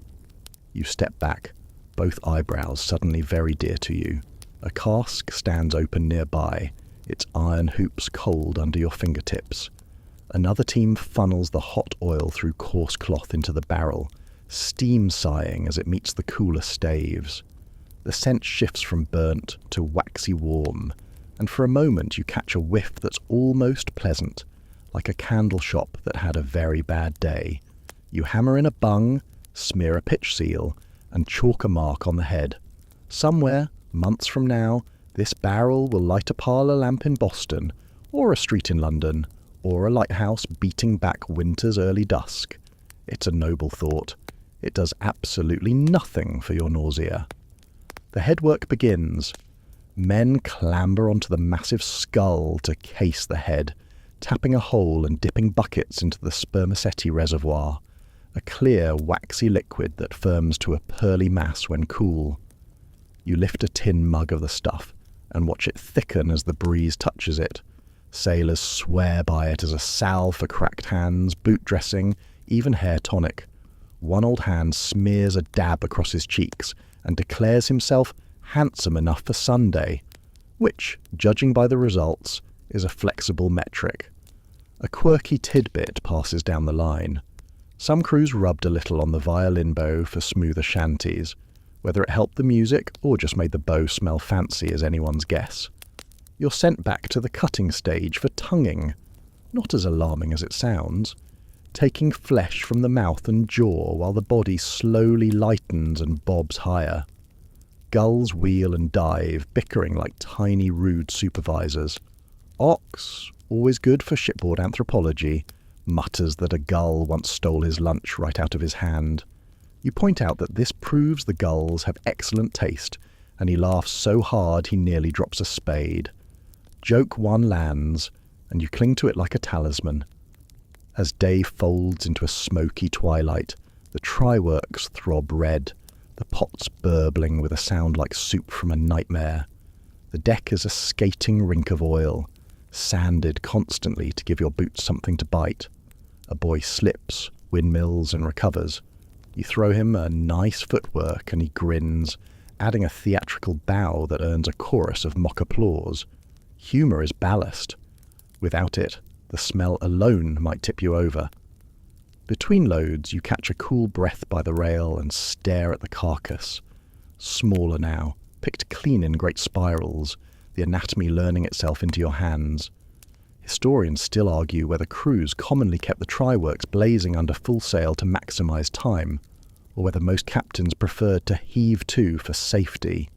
You step back, both eyebrows suddenly very dear to you. A cask stands open nearby, its iron hoops cold under your fingertips. Another team funnels the hot oil through coarse cloth into the barrel, steam sighing as it meets the cooler staves. The scent shifts from burnt to waxy warm, and for a moment you catch a whiff that's almost pleasant, like a candle shop that had a very bad day. You hammer in a bung, smear a pitch seal, and chalk a mark on the head. Somewhere, months from now, this barrel will light a parlour lamp in Boston, or a street in London, or a lighthouse beating back winter's early dusk. It's a noble thought. It does absolutely nothing for your nausea. The headwork begins. Men clamber onto the massive skull to case the head, tapping a hole and dipping buckets into the spermaceti reservoir, a clear, waxy liquid that firms to a pearly mass when cool. You lift a tin mug of the stuff and watch it thicken as the breeze touches it. Sailors swear by it as a salve for cracked hands, boot dressing, even hair tonic. One old hand smears a dab across his cheeks and declares himself handsome enough for Sunday, which, judging by the results, is a flexible metric. A quirky tidbit passes down the line. Some crews rubbed a little on the violin bow for smoother shanties. Whether it helped the music or just made the bow smell fancy is anyone's guess. You're sent back to the cutting stage for tonguing. Not as alarming as it sounds. Taking flesh from the mouth and jaw while the body slowly lightens and bobs higher. Gulls wheel and dive, bickering like tiny rude supervisors. Ox, always good for shipboard anthropology, mutters that a gull once stole his lunch right out of his hand. You point out that this proves the gulls have excellent taste, and he laughs so hard he nearly drops a spade. Joke one lands, and you cling to it like a talisman. As day folds into a smoky twilight, the try-works throb red, the pots burbling with a sound like soup from a nightmare. The deck is a skating rink of oil, sanded constantly to give your boots something to bite. A boy slips, windmills, and recovers. You throw him a nice footwork and he grins, adding a theatrical bow that earns a chorus of mock applause. Humour is ballast. Without it, the smell alone might tip you over. Between loads, you catch a cool breath by the rail and stare at the carcass. Smaller now, picked clean in great spirals, the anatomy learning itself into your hands. Historians still argue whether crews commonly kept the try-works blazing under full sail to maximise time, or whether most captains preferred to heave to for safety.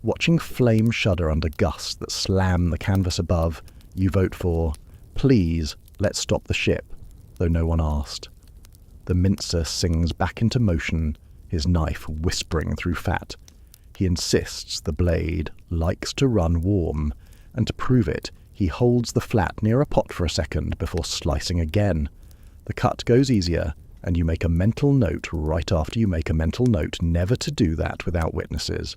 Watching flame shudder under gusts that slam the canvas above, you vote for, "Please, let's stop the ship," though no one asked. The mincer sings back into motion, his knife whispering through fat. He insists the blade likes to run warm, and to prove it, he holds the flat near a pot for a second before slicing again. The cut goes easier, and you make a mental note right after you make a mental note never to do that without witnesses.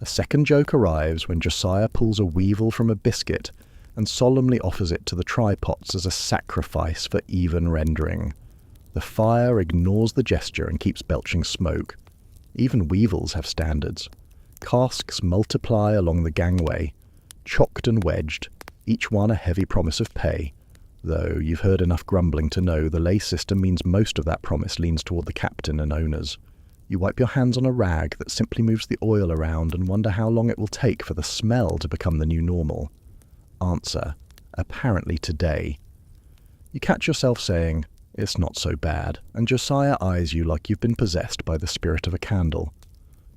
A second joke arrives when Josiah pulls a weevil from a biscuit and solemnly offers it to the try-pots as a sacrifice for even rendering. The fire ignores the gesture and keeps belching smoke. Even weevils have standards. Casks multiply along the gangway, chocked and wedged, each one a heavy promise of pay, though you've heard enough grumbling to know the lay system means most of that promise leans toward the captain and owners. You wipe your hands on a rag that simply moves the oil around and wonder how long it will take for the smell to become the new normal. Answer, apparently today. You catch yourself saying, "It's not so bad," and Josiah eyes you like you've been possessed by the spirit of a candle.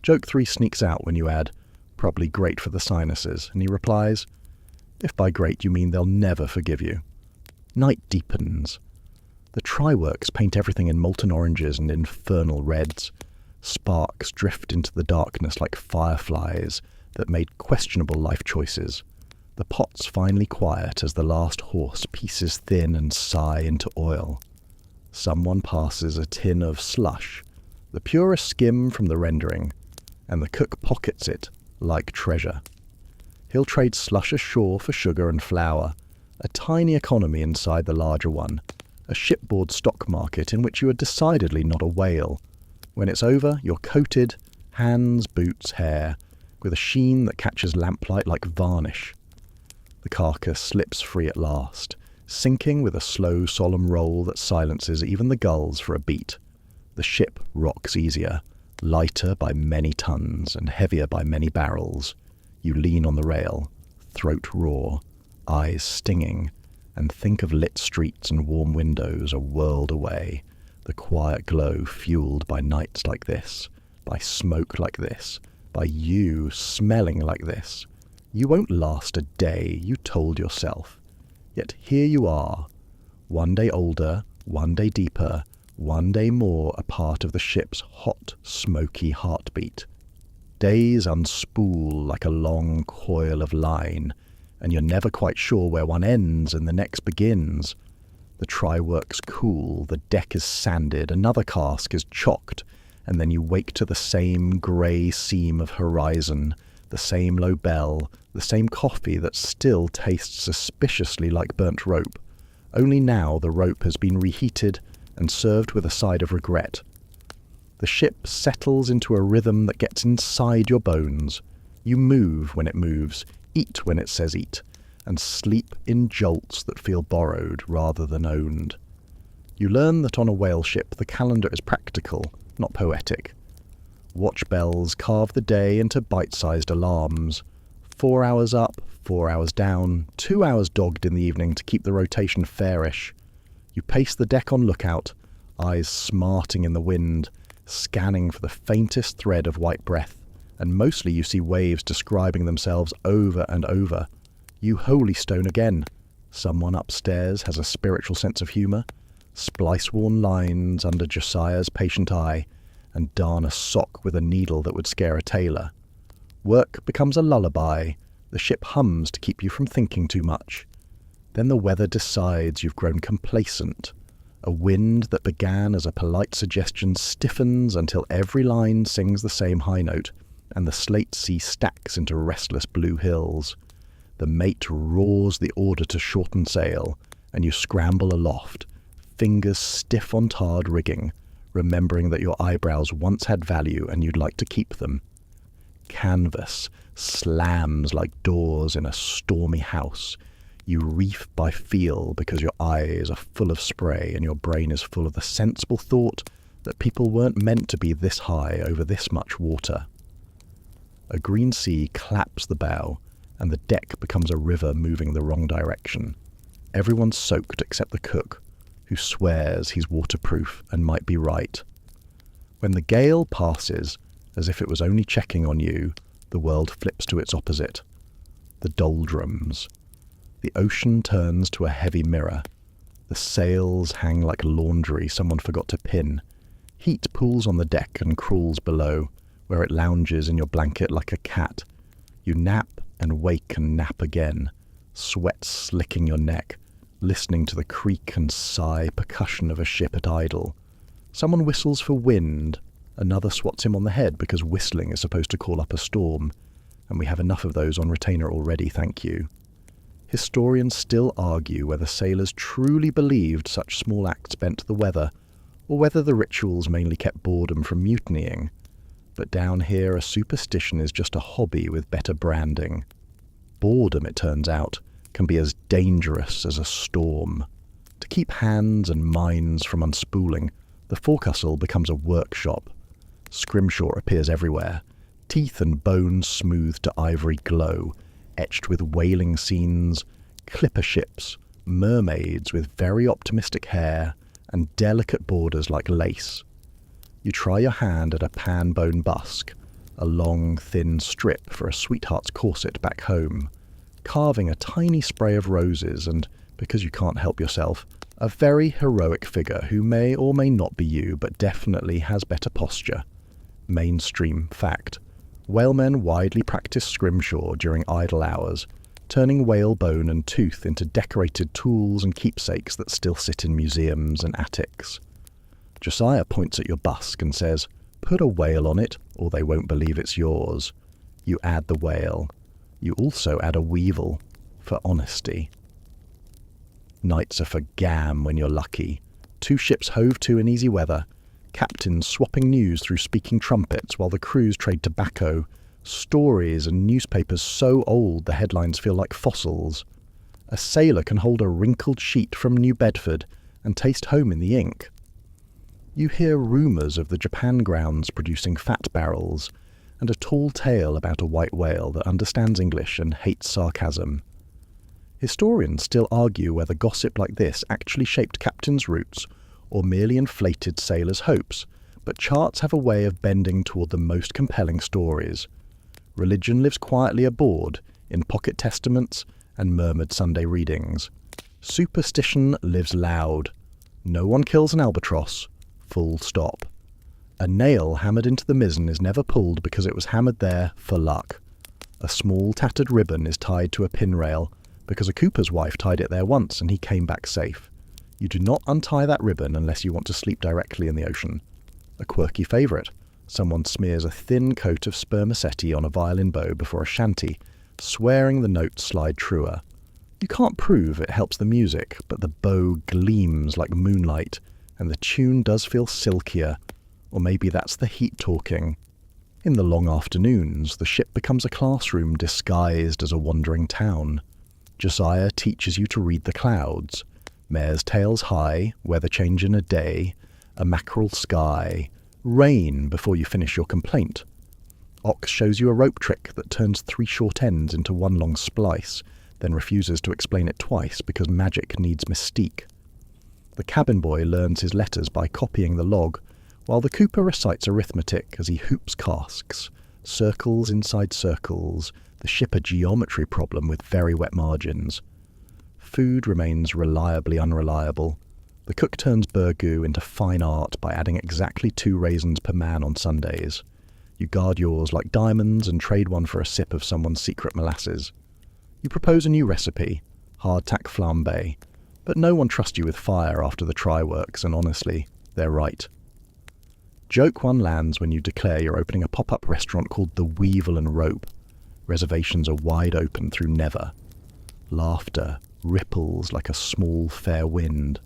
Joke 3 sneaks out when you add, "Probably great for the sinuses," and he replies, "If by great you mean they'll never forgive you." Night deepens. The try-works paint everything in molten oranges and infernal reds. Sparks drift into the darkness like fireflies that made questionable life choices. The pot's finally quiet as the last horse pieces thin and sigh into oil. Someone passes a tin of slush, the purest skim from the rendering, and the cook pockets it like treasure. He'll trade slush ashore for sugar and flour, a tiny economy inside the larger one, a shipboard stock market in which you are decidedly not a whale. When it's over, you're coated, hands, boots, hair, with a sheen that catches lamplight like varnish. The carcass slips free at last, sinking with a slow, solemn roll that silences even the gulls for a beat. The ship rocks easier, lighter by many tons and heavier by many barrels. You lean on the rail, throat raw, eyes stinging, and think of lit streets and warm windows a world away, the quiet glow fueled by nights like this, by smoke like this, by you smelling like this. You won't last a day, you told yourself. Yet here you are, one day older, one day deeper, one day more a part of the ship's hot, smoky heartbeat. Days unspool like a long coil of line, and you're never quite sure where one ends and the next begins. The try-work's cool, the deck is sanded, another cask is chocked, and then you wake to the same grey seam of horizon, the same low bell, the same coffee that still tastes suspiciously like burnt rope. Only now the rope has been reheated and served with a side of regret. The ship settles into a rhythm that gets inside your bones. You move when it moves, eat when it says eat, and sleep in jolts that feel borrowed rather than owned. You learn that on a whale ship the calendar is practical, not poetic. Watch bells carve the day into bite-sized alarms. 4 hours up, 4 hours down, 2 hours dogged in the evening to keep the rotation fairish. You pace the deck on lookout, eyes smarting in the wind, scanning for the faintest thread of white breath, and mostly you see waves describing themselves over and over. You holystone again. Someone upstairs has a spiritual sense of humour, splice-worn lines under Josiah's patient eye, and darn a sock with a needle that would scare a tailor. Work becomes a lullaby. The ship hums to keep you from thinking too much. Then the weather decides you've grown complacent. A wind that began as a polite suggestion stiffens until every line sings the same high note, and the slate sea stacks into restless blue hills. The mate roars the order to shorten sail, and you scramble aloft, fingers stiff on tarred rigging, remembering that your eyebrows once had value and you'd like to keep them. Canvas slams like doors in a stormy house. You reef by feel because your eyes are full of spray and your brain is full of the sensible thought that people weren't meant to be this high over this much water. A green sea claps the bow, and the deck becomes a river moving the wrong direction. Everyone's soaked except the cook, who swears he's waterproof and might be right. When the gale passes, as if it was only checking on you, the world flips to its opposite. The doldrums. The ocean turns to a heavy mirror. The sails hang like laundry someone forgot to pin. Heat pools on the deck and crawls below, where it lounges in your blanket like a cat. You nap and wake and nap again, sweat slicking your neck, listening to the creak and sigh percussion of a ship at idle. Someone whistles for wind, another swats him on the head because whistling is supposed to call up a storm, and we have enough of those on retainer already, thank you. Historians still argue whether sailors truly believed such small acts bent the weather, or whether the rituals mainly kept boredom from mutinying. But down here a superstition is just a hobby with better branding. Boredom, it turns out, can be as dangerous as a storm. To keep hands and minds from unspooling, the forecastle becomes a workshop. Scrimshaw appears everywhere, teeth and bones smoothed to ivory glow, etched with whaling scenes, clipper ships, mermaids with very optimistic hair, and delicate borders like lace. You try your hand at a pan-bone busk, a long, thin strip for a sweetheart's corset back home, carving a tiny spray of roses and, because you can't help yourself, a very heroic figure who may or may not be you but definitely has better posture. Mainstream fact. Whalemen widely practice scrimshaw during idle hours, turning whalebone and tooth into decorated tools and keepsakes that still sit in museums and attics. Josiah points at your busk and says, "Put a whale on it, or they won't believe it's yours." You add the whale. You also add a weevil, for honesty. Nights are for gam when you're lucky. 2 ships hove to in easy weather. Captains swapping news through speaking trumpets while the crews trade tobacco. Stories and newspapers so old the headlines feel like fossils. A sailor can hold a wrinkled sheet from New Bedford and taste home in the ink. You hear rumours of the Japan grounds producing fat barrels, and a tall tale about a white whale that understands English and hates sarcasm. Historians still argue whether gossip like this actually shaped captains' roots or merely inflated sailors' hopes, but charts have a way of bending toward the most compelling stories. Religion lives quietly aboard, in pocket testaments and murmured Sunday readings. Superstition lives loud. No one kills an albatross. Full stop. A nail hammered into the mizzen is never pulled because it was hammered there for luck. A small tattered ribbon is tied to a pin rail because a cooper's wife tied it there once and he came back safe. You do not untie that ribbon unless you want to sleep directly in the ocean. A quirky favourite. Someone smears a thin coat of spermaceti on a violin bow before a shanty, swearing the notes slide truer. You can't prove it helps the music, but the bow gleams like moonlight, and the tune does feel silkier. Or maybe that's the heat talking. In the long afternoons, the ship becomes a classroom disguised as a wandering town. Josiah teaches you to read the clouds. Mare's tails high, weather change in a day, a mackerel sky, rain before you finish your complaint. Ox shows you a rope trick that turns 3 short ends into 1 long splice, then refuses to explain it twice because magic needs mystique. The cabin boy learns his letters by copying the log, while the cooper recites arithmetic as he hoops casks, circles inside circles, the ship a geometry problem with very wet margins. Food remains reliably unreliable. The cook turns burgoo into fine art by adding exactly 2 raisins per man on Sundays. You guard yours like diamonds and trade one for a sip of someone's secret molasses. You propose a new recipe, hardtack flambe, but no one trusts you with fire after the try works, and honestly, they're right. Joke one lands when you declare you're opening a pop-up restaurant called The Weevil and Rope. Reservations are wide open through never. Laughter ripples like a small fair wind.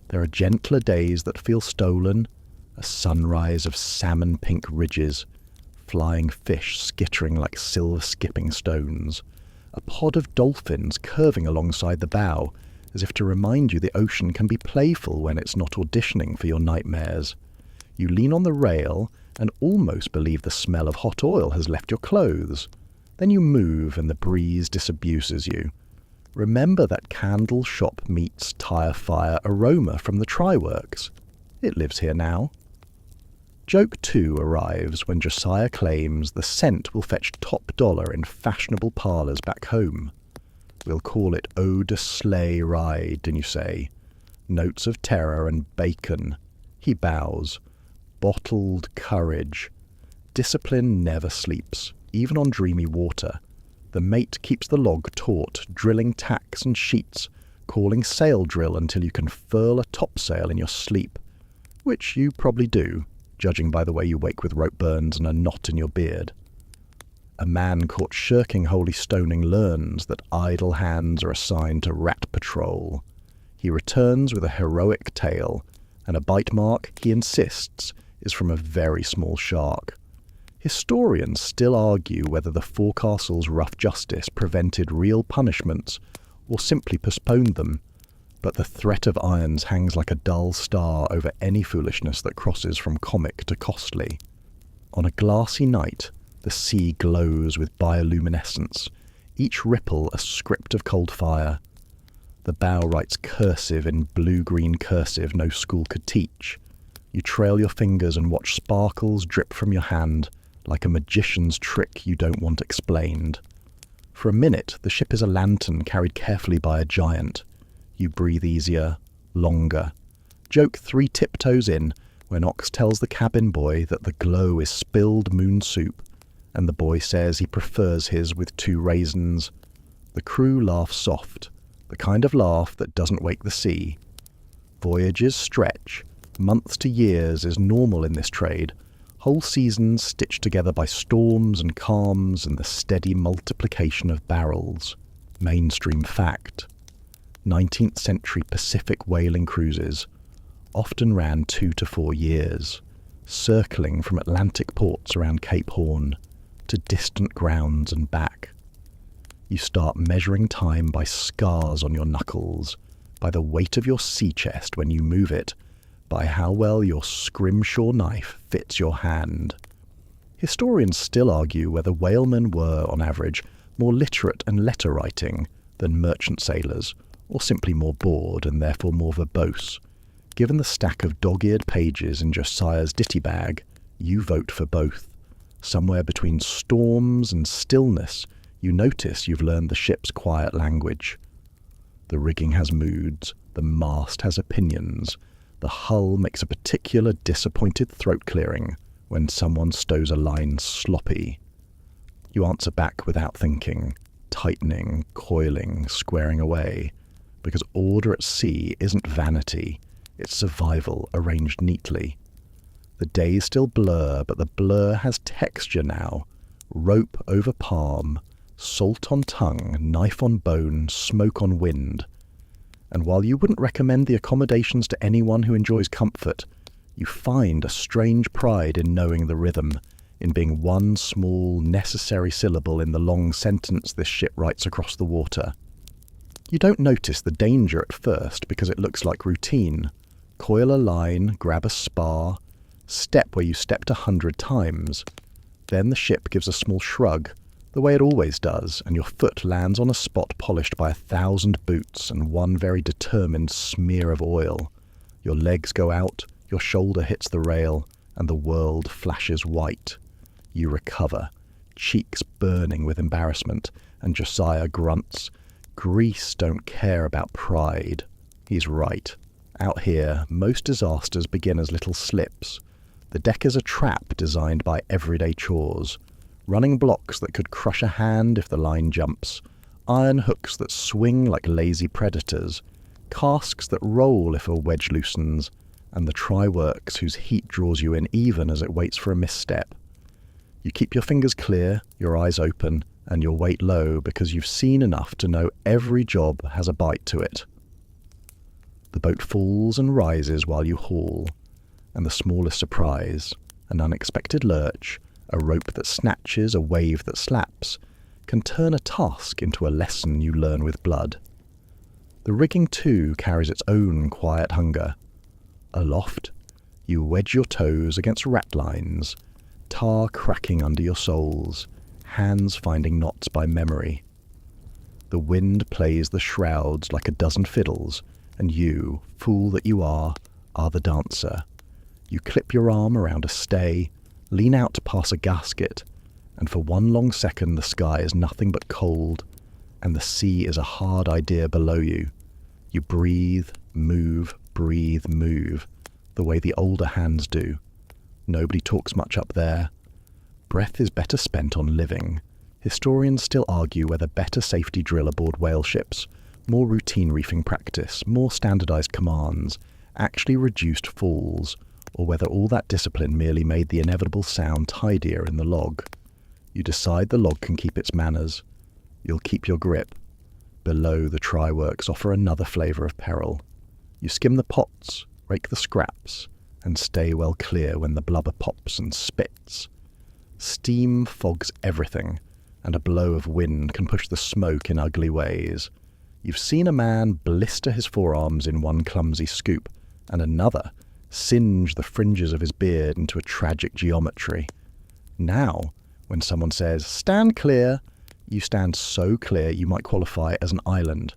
There are gentler days that feel stolen, a sunrise of salmon-pink ridges, flying fish skittering like silver skipping stones, a pod of dolphins curving alongside the bow, as if to remind you the ocean can be playful when it's not auditioning for your nightmares. You lean on the rail and almost believe the smell of hot oil has left your clothes. Then you move and the breeze disabuses you. Remember that candle shop meets tire fire aroma from the try-works. It lives here now. Joke 2 arrives when Josiah claims the scent will fetch top dollar in fashionable parlours back home. We'll call it Eau de Sleigh Ride, and you say. Notes of terror and bacon. He bows. Bottled courage. Discipline never sleeps, even on dreamy water. The mate keeps the log taut, drilling tacks and sheets, calling sail drill until you can furl a topsail in your sleep, which you probably do, judging by the way you wake with rope burns and a knot in your beard. A man caught shirking holy stoning learns that idle hands are assigned to rat patrol. He returns with a heroic tale, and a bite mark, he insists, is from a very small shark. Historians still argue whether the forecastle's rough justice prevented real punishments or simply postponed them, but the threat of irons hangs like a dull star over any foolishness that crosses from comic to costly. On a glassy night, the sea glows with bioluminescence, each ripple a script of cold fire. The bow writes cursive in blue-green cursive no school could teach. You trail your fingers and watch sparkles drip from your hand, like a magician's trick you don't want explained. For a minute, the ship is a lantern carried carefully by a giant. You breathe easier, longer. Joke 3 tiptoes in, When Ox tells the cabin boy that the glow is spilled moon soup, and the boy says he prefers his with 2 raisins, the crew laugh soft, the kind of laugh that doesn't wake the sea. Voyages stretch, months to years is normal in this trade, whole seasons stitched together by storms and calms and the steady multiplication of barrels. Mainstream fact. 19th century Pacific whaling cruises often ran 2 to 4 years, circling from Atlantic ports around Cape Horn to distant grounds and back. You start measuring time by scars on your knuckles, by the weight of your sea chest when you move it, by how well your scrimshaw knife fits your hand. Historians still argue whether whalemen were, on average, more literate and letter-writing than merchant sailors, or simply more bored and therefore more verbose. Given the stack of dog-eared pages in Josiah's ditty bag, you vote for both. Somewhere between storms and stillness, you notice you've learned the ship's quiet language. The rigging has moods, the mast has opinions, the hull makes a particular disappointed throat clearing when someone stows a line sloppy. You answer back without thinking, tightening, coiling, squaring away, because order at sea isn't vanity, it's survival arranged neatly. The days still blur, but the blur has texture now. Rope over palm, salt on tongue, knife on bone, smoke on wind. And while you wouldn't recommend the accommodations to anyone who enjoys comfort, you find a strange pride in knowing the rhythm, in being one small, necessary syllable in the long sentence this ship writes across the water. You don't notice the danger at first because it looks like routine. Coil a line, grab a spar, step where you stepped 100 times. Then the ship gives a small shrug, the way it always does, and your foot lands on a spot polished by 1,000 boots and one very determined smear of oil. Your legs go out, your shoulder hits the rail, and the world flashes white. You recover, cheeks burning with embarrassment, and Josiah grunts, "Greece don't care about pride." He's right. Out here, most disasters begin as little slips. The deck is a trap designed by everyday chores. Running blocks that could crush a hand if the line jumps, iron hooks that swing like lazy predators, casks that roll if a wedge loosens, and the try-works whose heat draws you in even as it waits for a misstep. You keep your fingers clear, your eyes open, and your weight low because you've seen enough to know every job has a bite to it. The boat falls and rises while you haul, and the smallest surprise, an unexpected lurch, a rope that snatches, a wave that slaps, can turn a task into a lesson you learn with blood. The rigging too carries its own quiet hunger. Aloft, you wedge your toes against ratlines, tar cracking under your soles, hands finding knots by memory. The wind plays the shrouds like a dozen fiddles, and you, fool that you are the dancer. You clip your arm around a stay, lean out to pass a gasket, and for one long second the sky is nothing but cold, and the sea is a hard idea below you. You breathe, move, the way the older hands do. Nobody talks much up there. Breath is better spent on living. Historians still argue whether better safety drill aboard whale ships, more routine reefing practice, more standardized commands, actually reduced falls, or whether all that discipline merely made the inevitable sound tidier in the log. You decide the log can keep its manners. You'll keep your grip. Below, the try-works offer another flavour of peril. You skim the pots, rake the scraps, and stay well clear when the blubber pops and spits. Steam fogs everything, and a blow of wind can push the smoke in ugly ways. You've seen a man blister his forearms in one clumsy scoop, and another singe the fringes of his beard into a tragic geometry. Now, when someone says, "Stand clear," you stand so clear you might qualify as an island.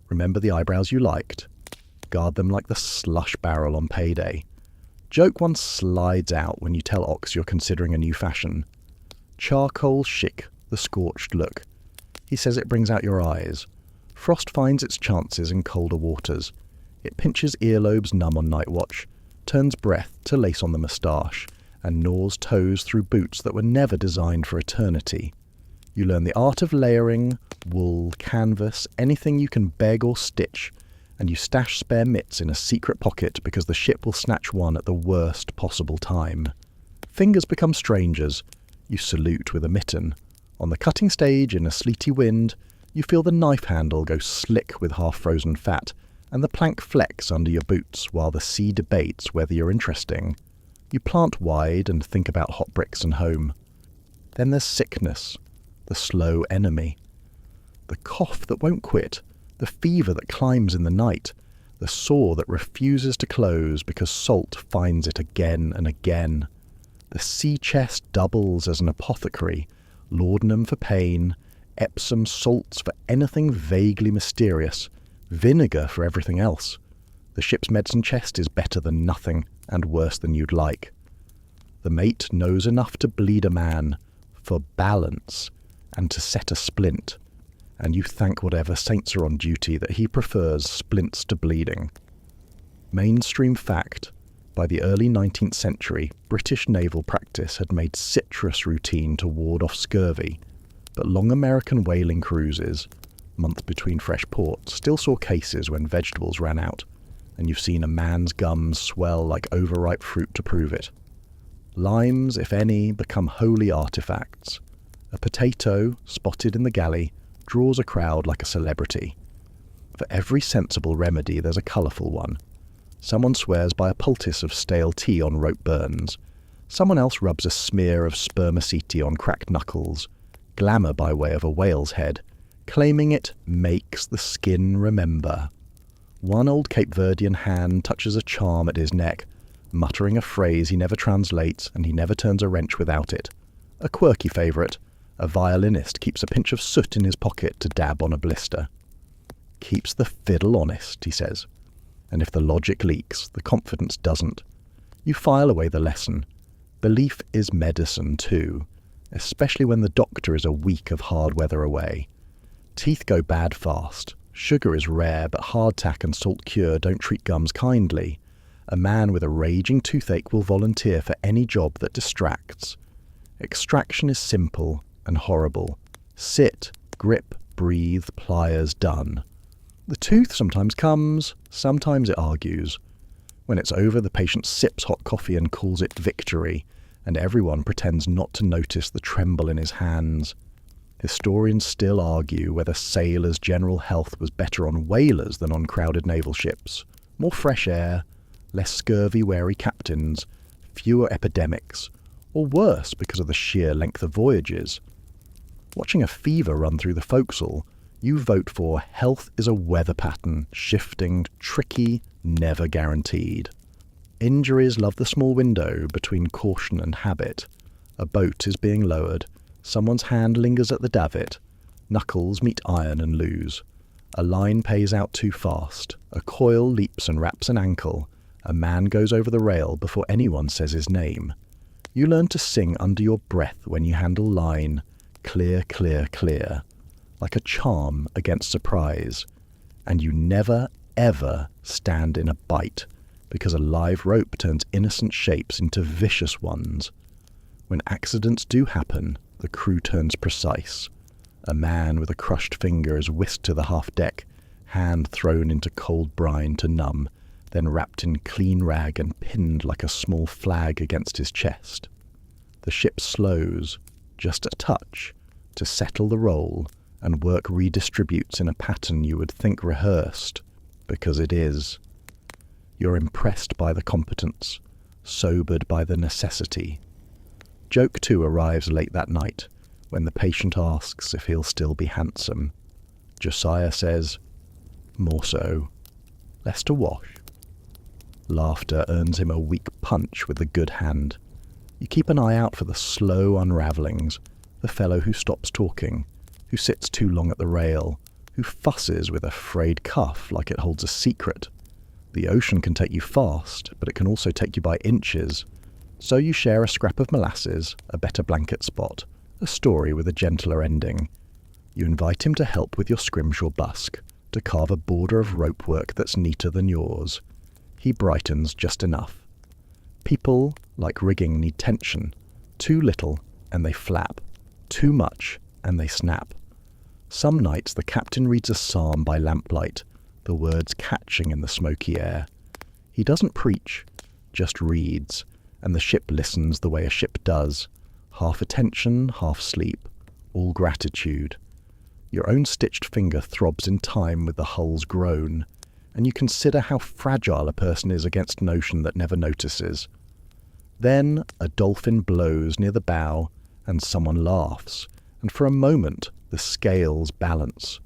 Remember the eyebrows you liked? Guard them like the slush barrel on payday. Joke one slides out when you tell Ox you're considering a new fashion. Charcoal chic, the scorched look. He says it brings out your eyes. Frost finds its chances in colder waters. It pinches earlobes numb on night watch. turns breath to lace on the moustache, and gnaws toes through boots that were never designed for eternity. You learn the art of layering, wool, canvas, anything you can beg or stitch, and you stash spare mitts in a secret pocket because the ship will snatch one at the worst possible time. Fingers become strangers. You salute with a mitten. On the cutting stage in a sleety wind, you feel the knife handle go slick with half-frozen fat, and the plank flex under your boots while the sea debates whether you're interesting. You plant wide and think about hot bricks and home. Then there's sickness, the slow enemy. The cough that won't quit, the fever that climbs in the night, the sore that refuses to close because salt finds it again and again. The sea chest doubles as an apothecary, laudanum for pain, Epsom salts for anything vaguely mysterious, vinegar for everything else. The ship's medicine chest is better than nothing and worse than you'd like. The mate knows enough to bleed a man, for balance, and to set a splint, and you thank whatever saints are on duty that he prefers splints to bleeding. Mainstream fact: by the early 19th century, British naval practice had made citrus routine to ward off scurvy, but long American whaling cruises, month between fresh ports, still saw cases when vegetables ran out, and you've seen a man's gums swell like overripe fruit to prove it. Limes, if any, become holy artifacts. A potato, spotted in the galley, draws a crowd like a celebrity. For every sensible remedy there's a colourful one. Someone swears by a poultice of stale tea on rope burns. Someone else rubs a smear of spermaceti on cracked knuckles. Glamour by way of a whale's head, claiming it makes the skin remember. One old Cape Verdean hand touches a charm at his neck, muttering a phrase he never translates, and he never turns a wrench without it. A quirky favourite, a violinist keeps a pinch of soot in his pocket to dab on a blister. Keeps the fiddle honest, he says. And if the logic leaks, the confidence doesn't. You file away the lesson. Belief is medicine too, especially when the doctor is a week of hard weather away. Teeth go bad fast. Sugar is rare, but hardtack and salt cure don't treat gums kindly. A man with a raging toothache will volunteer for any job that distracts. Extraction is simple and horrible. Sit, grip, breathe, pliers, done. The tooth sometimes comes, sometimes it argues. When it's over, the patient sips hot coffee and calls it victory, and everyone pretends not to notice the tremble in his hands. Historians still argue whether sailors' general health was better on whalers than on crowded naval ships. More fresh air, less scurvy-wary captains, fewer epidemics, or worse because of the sheer length of voyages. Watching a fever run through the forecastle, you vote for health is a weather pattern, shifting, tricky, never guaranteed. Injuries love the small window between caution and habit. A boat is being lowered. Someone's hand lingers at the davit. Knuckles meet iron and lose. A line pays out too fast. A coil leaps and wraps an ankle. A man goes over the rail before anyone says his name. You learn to sing under your breath when you handle line. Clear, clear, clear. Like a charm against surprise. And you never, ever stand in a bite, because a live rope turns innocent shapes into vicious ones. When accidents do happen, the crew turns precise. A man with a crushed finger is whisked to the half-deck, hand thrown into cold brine to numb, then wrapped in clean rag and pinned like a small flag against his chest. The ship slows, just a touch, to settle the roll, and work redistributes in a pattern you would think rehearsed, because it is. You're impressed by the competence, sobered by the necessity. Joke 2 arrives late that night, when the patient asks if he'll still be handsome. Josiah says, "More so. Less to wash." Laughter earns him a weak punch with the good hand. You keep an eye out for the slow unravellings, the fellow who stops talking, who sits too long at the rail, who fusses with a frayed cuff like it holds a secret. The ocean can take you fast, but it can also take you by inches. So you share a scrap of molasses, a better blanket spot, a story with a gentler ending. You invite him to help with your scrimshaw busk, to carve a border of rope work that's neater than yours. He brightens just enough, People, like rigging, need tension. Too little, and they flap. Too much, and they snap. Some nights the captain reads a psalm by lamplight, the words catching in the smoky air. He doesn't preach, just reads, and the ship listens the way a ship does, half attention, half sleep, all gratitude. Your own stitched finger throbs in time with the hull's groan, and you consider how fragile a person is against notion that never notices. Then a dolphin blows near the bow, and someone laughs, and for a moment the scales balance.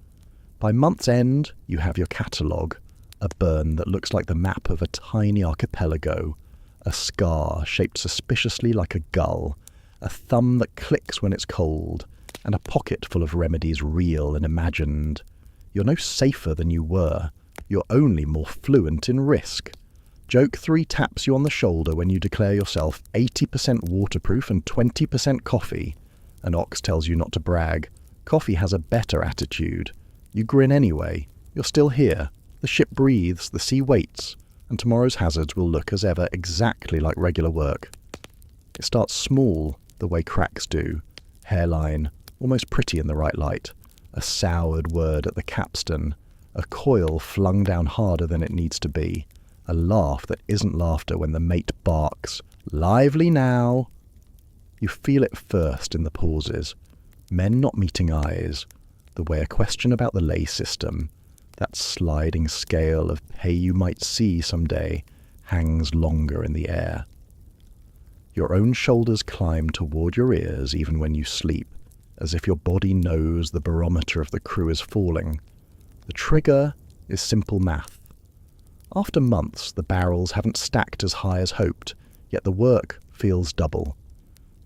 By month's end, you have your catalogue, a burn that looks like the map of a tiny archipelago, a scar shaped suspiciously like a gull, a thumb that clicks when it's cold, and a pocket full of remedies real and imagined. You're no safer than you were. You're only more fluent in risk. Joke 3 taps you on the shoulder when you declare yourself 80% waterproof and 20% coffee. An ox tells you not to brag. Coffee has a better attitude. You grin anyway. You're still here. The ship breathes, the sea waits, and tomorrow's hazards will look as ever exactly like regular work. It starts small, the way cracks do. Hairline, almost pretty in the right light. A soured word at the capstan. A coil flung down harder than it needs to be. A laugh that isn't laughter when the mate barks, "Lively now!" You feel it first in the pauses. Men not meeting eyes. The way a question about the lay system, that sliding scale of pay you might see someday, hangs longer in the air. Your own shoulders climb toward your ears even when you sleep, as if your body knows the barometer of the crew is falling. The trigger is simple math. After months, the barrels haven't stacked as high as hoped, yet the work feels double.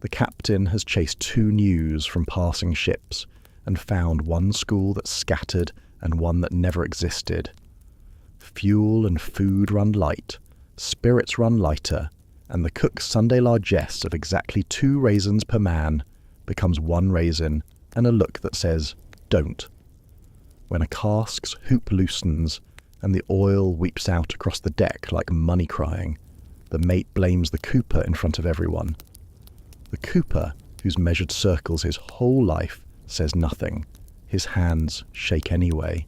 The captain has chased 2 news from passing ships and found one school that's scattered and one that never existed. Fuel and food run light, spirits run lighter, and the cook's Sunday largesse of exactly 2 raisins per man becomes 1 raisin and a look that says, "Don't." When a cask's hoop loosens and the oil weeps out across the deck like money crying, the mate blames the cooper in front of everyone. The cooper, who's measured circles his whole life, says nothing. His hands shake anyway.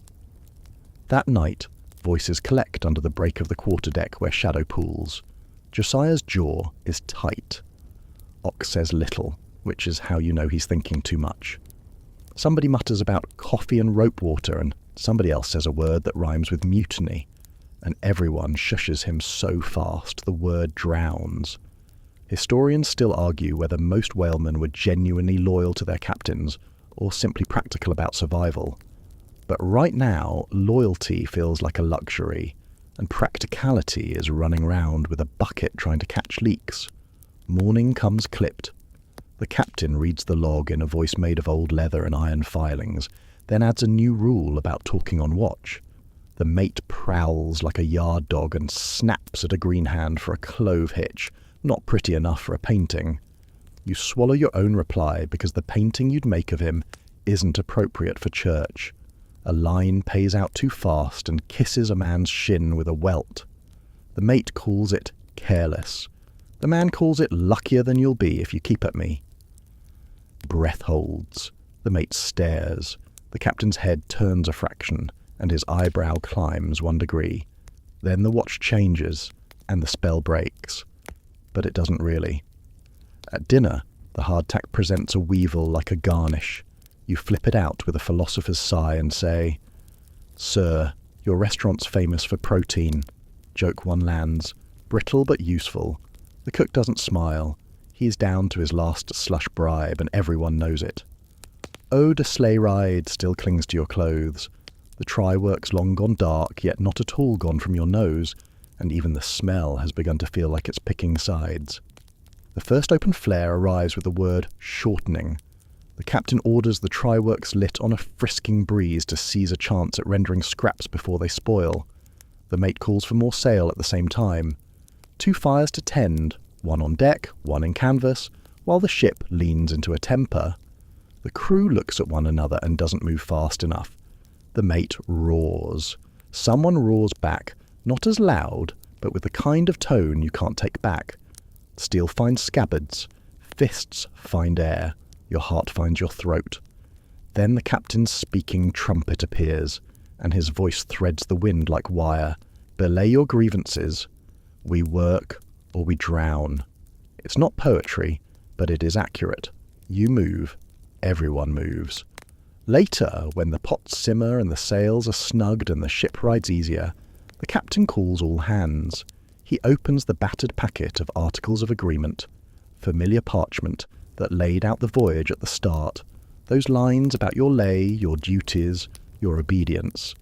That night, voices collect under the break of the quarterdeck where shadow pools. Josiah's jaw is tight. Ox says little, which is how you know he's thinking too much. Somebody mutters about coffee and rope water, and somebody else says a word that rhymes with mutiny, and everyone shushes him so fast the word drowns. Historians still argue whether most whalemen were genuinely loyal to their captains or simply practical about survival. But right now, loyalty feels like a luxury, and practicality is running round with a bucket trying to catch leaks. Morning comes clipped. The captain reads the log in a voice made of old leather and iron filings, then adds a new rule about talking on watch. The mate prowls like a yard dog and snaps at a green hand for a clove hitch, not pretty enough for a painting. You swallow your own reply because the painting you'd make of him isn't appropriate for church. A line pays out too fast and kisses a man's shin with a welt. The mate calls it careless. The man calls it luckier than you'll be if you keep at me. Breath holds. The mate stares. The captain's head turns a fraction, and his eyebrow climbs 1 degree. Then the watch changes, and the spell breaks. But it doesn't really. At dinner, the hardtack presents a weevil like a garnish. You flip it out with a philosopher's sigh and say, "Sir, your restaurant's famous for protein." Joke 1 lands, brittle but useful. The cook doesn't smile. He's down to his last slush bribe, and everyone knows it. Ode a sleigh ride still clings to your clothes. The try-work's long gone dark, yet not at all gone from your nose, and even the smell has begun to feel like it's picking sides. The first open flare arrives with the word shortening. The captain orders the try-works lit on a frisking breeze to seize a chance at rendering scraps before they spoil. The mate calls for more sail at the same time. 2 fires to tend, 1 on deck, 1 in canvas, while the ship leans into a temper. The crew looks at one another and doesn't move fast enough. The mate roars. Someone roars back, not as loud, but with the kind of tone you can't take back. Steel finds scabbards, fists find air, your heart finds your throat. Then the captain's speaking trumpet appears, and his voice threads the wind like wire. Belay your grievances. We work or we drown. It's not poetry, but it is accurate. You move, everyone moves. Later, when the pots simmer and the sails are snugged and the ship rides easier, the captain calls all hands. He opens the battered packet of articles of agreement, familiar parchment that laid out the voyage at the start, those lines about your lay, your duties, your obedience.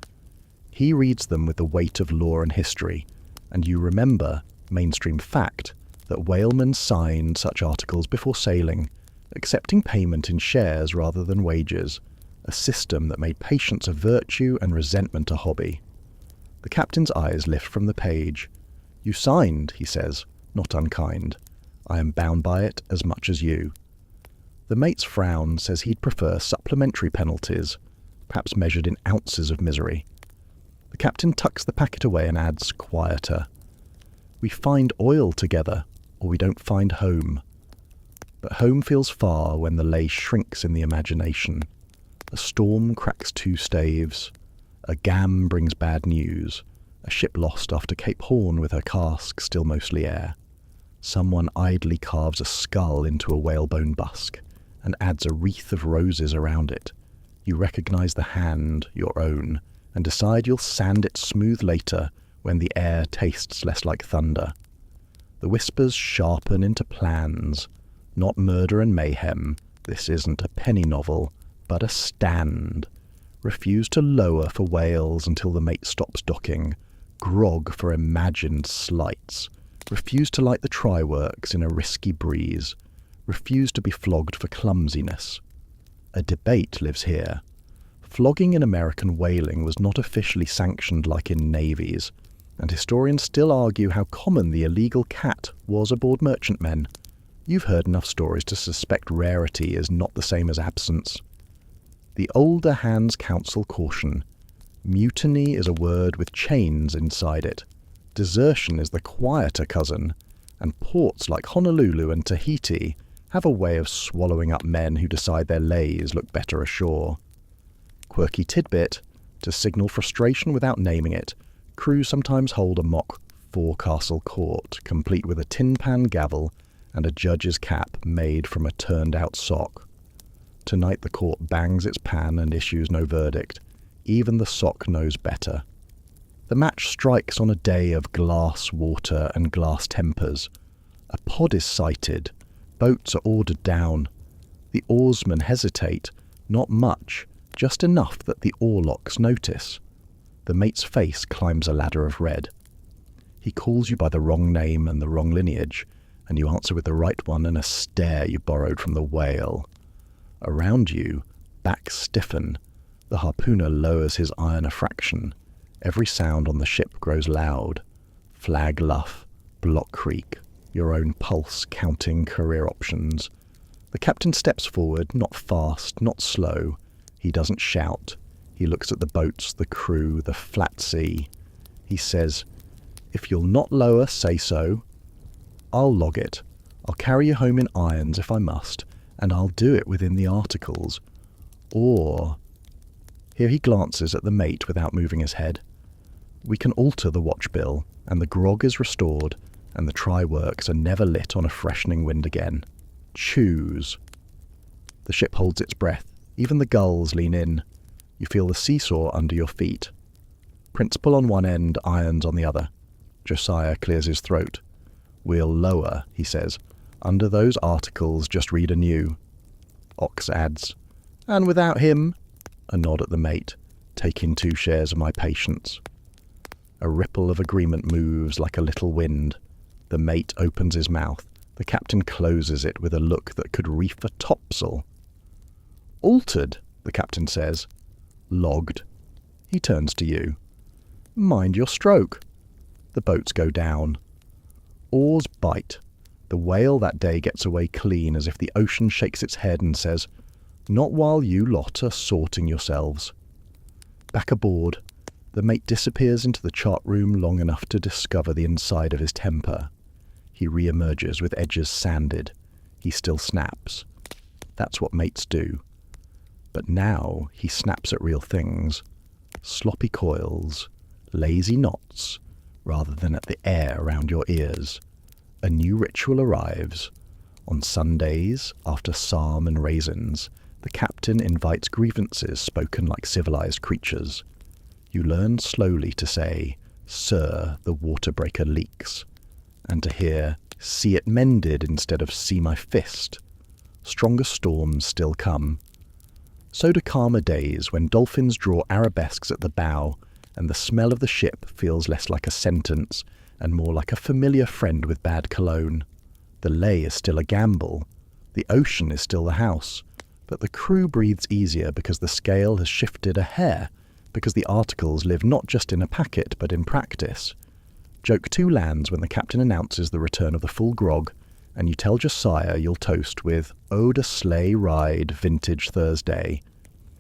He reads them with the weight of law and history, and you remember, mainstream fact, that whalemen signed such articles before sailing, accepting payment in shares rather than wages, a system that made patience a virtue and resentment a hobby. The captain's eyes lift from the page. You signed, he says, not unkind. I am bound by it as much as you. The mate's frown says he'd prefer supplementary penalties, perhaps measured in ounces of misery. The captain tucks the packet away and adds, quieter. We find oil together, or we don't find home. But home feels far when the lay shrinks in the imagination. A storm cracks two staves. A gam brings bad news. A ship lost after Cape Horn with her cask still mostly air. Someone idly carves a skull into a whalebone busk and adds a wreath of roses around it. You recognize the hand, your own, and decide you'll sand it smooth later when the air tastes less like thunder. The whispers sharpen into plans. Not murder and mayhem. This isn't a penny novel, but a stand. Refuse to lower for whales until the mate stops docking. Grog for imagined slights. Refuse to light the try-works in a risky breeze. Refuse to be flogged for clumsiness. A debate lives here. Flogging in American whaling was not officially sanctioned like in navies, and historians still argue how common the illegal cat was aboard merchantmen. You've heard enough stories to suspect rarity is not the same as absence. The older hands counsel caution. Mutiny is a word with chains inside it. Desertion is the quieter cousin, and ports like Honolulu and Tahiti have a way of swallowing up men who decide their lays look better ashore. Quirky tidbit, to signal frustration without naming it, crews sometimes hold a mock forecastle court, complete with a tin pan gavel and a judge's cap made from a turned-out sock. Tonight the court bangs its pan and issues no verdict. Even the sock knows better. The match strikes on a day of glass water and glass tempers. A pod is sighted. Boats are ordered down. The oarsmen hesitate. Not much, just enough that the oarlocks notice. The mate's face climbs a ladder of red. He calls you by the wrong name and the wrong lineage, and you answer with the right one and a stare you borrowed from the whale. Around you, backs stiffen. The harpooner lowers his iron a fraction. Every sound on the ship grows loud. Flag luff, block creak, your own pulse counting career options. The captain steps forward, not fast, not slow. He doesn't shout. He looks at the boats, the crew, the flat sea. He says, if you'll not lower, say so. I'll log it. I'll carry you home in irons if I must, and I'll do it within the articles. Or... Here he glances at the mate without moving his head. We can alter the watch bill, and the grog is restored, and the try-works are never lit on a freshening wind again. Choose. The ship holds its breath. Even the gulls lean in. You feel the seesaw under your feet. Principal on one end, irons on the other. Josiah clears his throat. We'll lower, he says. Under those articles, just read anew. Ox adds, and without him... A nod at the mate. Take in 2 shares of my patience. A ripple of agreement moves like a little wind. The mate opens his mouth. The captain closes it with a look that could reef a topsail. Altered, the captain says. Logged. He turns to you. Mind your stroke. The boats go down. Oars bite. The whale that day gets away clean as if the ocean shakes its head and says, not while you lot are sorting yourselves. Back aboard, the mate disappears into the chart room long enough to discover the inside of his temper. He re-emerges with edges sanded. He still snaps. That's what mates do. But now he snaps at real things. Sloppy coils, lazy knots, rather than at the air around your ears. A new ritual arrives. On Sundays, after psalm and raisins, the captain invites grievances spoken like civilized creatures. You learn slowly to say, "Sir, the water breaker leaks," and to hear, "See it mended," instead of "See my fist." Stronger storms still come. So do calmer days when dolphins draw arabesques at the bow and the smell of the ship feels less like a sentence and more like a familiar friend with bad cologne. The lay is still a gamble. The ocean is still the house. But the crew breathes easier because the scale has shifted a hair, because the articles live not just in a packet but in practice. Joke 2 lands when the captain announces the return of the full grog, and you tell Josiah you'll toast with "Ode a sleigh ride, vintage Thursday."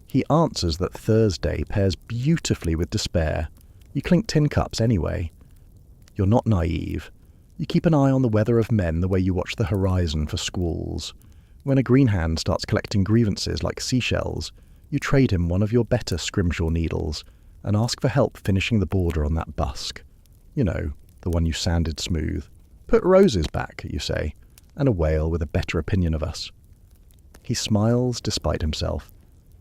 He answers that Thursday pairs beautifully with despair. You clink tin cups anyway. You're not naive. You keep an eye on the weather of men the way you watch the horizon for squalls. When a green hand starts collecting grievances like seashells, you trade him one of your better scrimshaw needles and ask for help finishing the border on that busk. You know, the one you sanded smooth. "Put roses back," you say, and a whale with a better opinion of us. He smiles despite himself.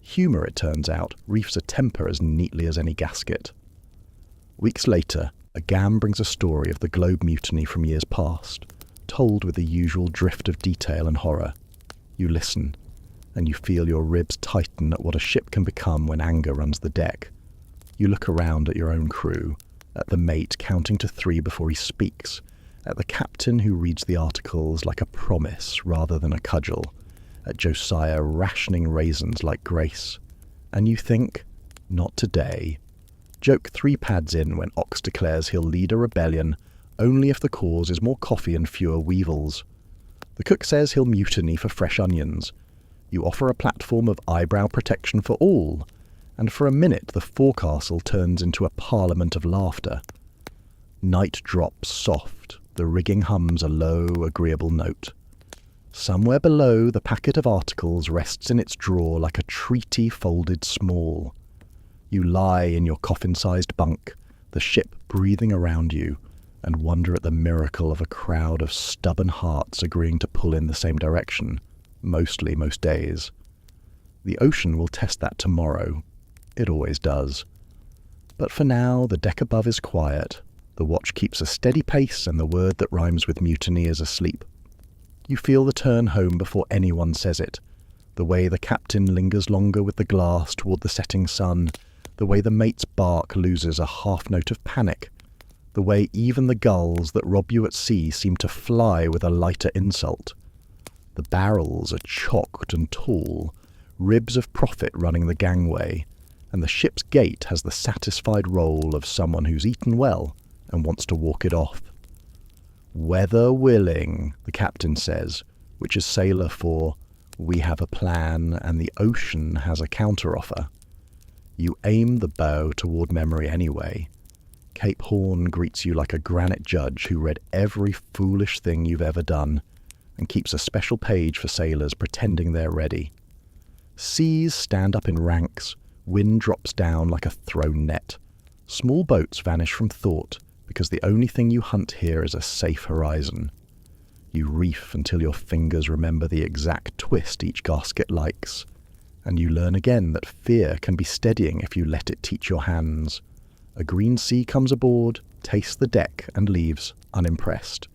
Humour, it turns out, reefs a temper as neatly as any gasket. Weeks later, a gam brings a story of the Globe mutiny from years past, told with the usual drift of detail and horror. You listen, and you feel your ribs tighten at what a ship can become when anger runs the deck. You look around at your own crew, at the mate counting to 3 before he speaks, at the captain who reads the articles like a promise rather than a cudgel, at Josiah rationing raisins like grace. And you think, not today. Joke 3 pads in when Ox declares he'll lead a rebellion only if the cause is more coffee and fewer weevils. The cook says he'll mutiny for fresh onions. You offer a platform of eyebrow protection for all, and for a minute the forecastle turns into a parliament of laughter. Night drops soft, the rigging hums a low, agreeable note. Somewhere below, the packet of articles rests in its drawer like a treaty folded small. You lie in your coffin-sized bunk, the ship breathing around you, and wonder at the miracle of a crowd of stubborn hearts agreeing to pull in the same direction, mostly most days. The ocean will test that tomorrow. It always does. But for now, the deck above is quiet. The watch keeps a steady pace, and the word that rhymes with mutiny is asleep. You feel the turn home before anyone says it. The way the captain lingers longer with the glass toward the setting sun. The way the mate's bark loses a half note of panic. The way even the gulls that rob you at sea seem to fly with a lighter insult. The barrels are chocked and tall, ribs of profit running the gangway, and the ship's gate has the satisfied roll of someone who's eaten well and wants to walk it off. "Weather willing," the captain says, which is sailor for "we have a plan and the ocean has a counteroffer." You aim the bow toward memory anyway. Cape Horn greets you like a granite judge who read every foolish thing you've ever done and keeps a special page for sailors pretending they're ready. Seas stand up in ranks, wind drops down like a thrown net. Small boats vanish from thought because the only thing you hunt here is a safe horizon. You reef until your fingers remember the exact twist each gasket likes, and you learn again that fear can be steadying if you let it teach your hands. A green sea comes aboard, tastes the deck, and leaves, unimpressed.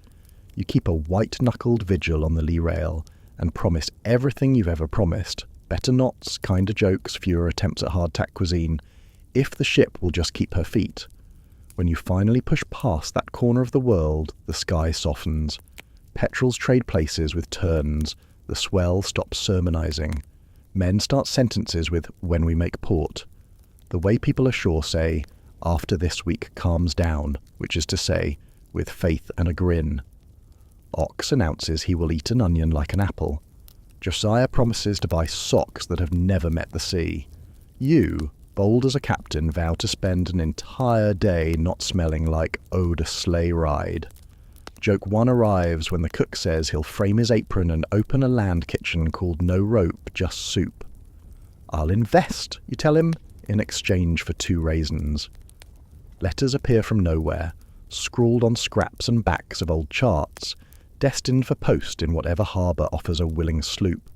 You keep a white-knuckled vigil on the lee rail and promise everything you've ever promised, better knots, kinder jokes, fewer attempts at hardtack cuisine, if the ship will just keep her feet. When you finally push past that corner of the world, the sky softens. Petrels trade places with turns, the swell stops sermonizing. Men start sentences with "when we make port." The way people ashore say, "after this week calms down," which is to say, with faith and a grin. Ox announces he will eat an onion like an apple. Josiah promises to buy socks that have never met the sea. You, bold as a captain, vow to spend an entire day not smelling like "ode a sleigh ride." Joke 1 arrives when the cook says he'll frame his apron and open a land kitchen called No Rope, Just Soup. I'll invest, you tell him, in exchange for 2 raisins. Letters appear from nowhere, scrawled on scraps and backs of old charts, destined for post in whatever harbour offers a willing sloop.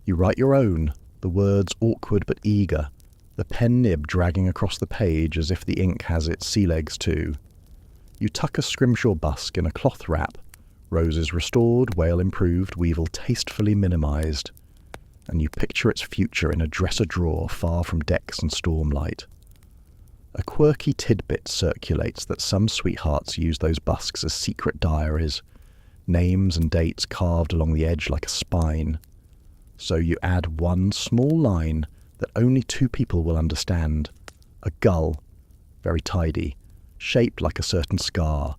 You write your own, the words awkward but eager, the pen nib dragging across the page as if the ink has its sea legs too. You tuck a scrimshaw busk in a cloth wrap, roses restored, whale improved, weevil tastefully minimised, and you picture its future in a dresser drawer far from decks and stormlight. A quirky tidbit circulates that some sweethearts use those busks as secret diaries, names and dates carved along the edge like a spine. So you add one small line that only 2 people will understand. A gull, very tidy, shaped like a certain scar.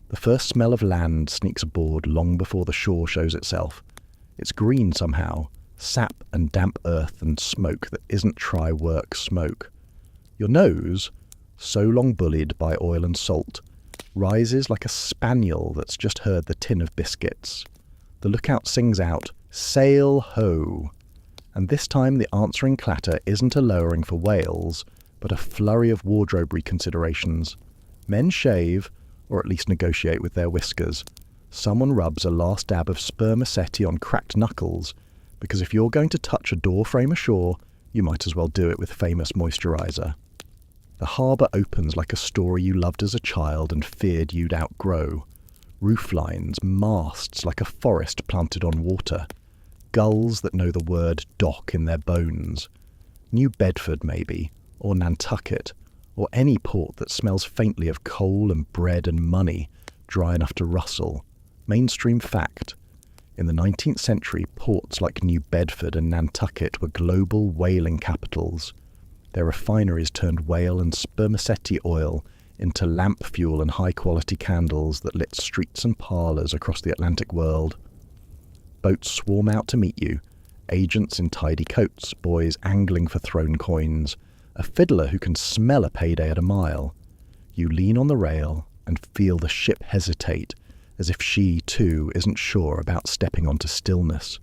The first smell of land sneaks aboard long before the shore shows itself. It's green somehow, sap and damp earth and smoke that isn't try-work smoke. Your nose, so long bullied by oil and salt, rises like a spaniel that's just heard the tin of biscuits. The lookout sings out, "Sail ho!" And this time the answering clatter isn't a lowering for whales, but a flurry of wardrobe reconsiderations. Men shave, or at least negotiate with their whiskers. Someone rubs a last dab of spermaceti on cracked knuckles, because if you're going to touch a door frame ashore, you might as well do it with famous moisturiser. The harbour opens like a story you loved as a child and feared you'd outgrow. Rooflines, masts like a forest planted on water. Gulls that know the word dock in their bones. New Bedford, maybe, or Nantucket, or any port that smells faintly of coal and bread and money, dry enough to rustle. Mainstream fact. In the 19th century, ports like New Bedford and Nantucket were global whaling capitals. Their refineries turned whale and spermaceti oil into lamp fuel and high-quality candles that lit streets and parlours across the Atlantic world. Boats swarm out to meet you, agents in tidy coats, boys angling for thrown coins, a fiddler who can smell a payday at a mile. You lean on the rail and feel the ship hesitate, as if she, too, isn't sure about stepping onto stillness.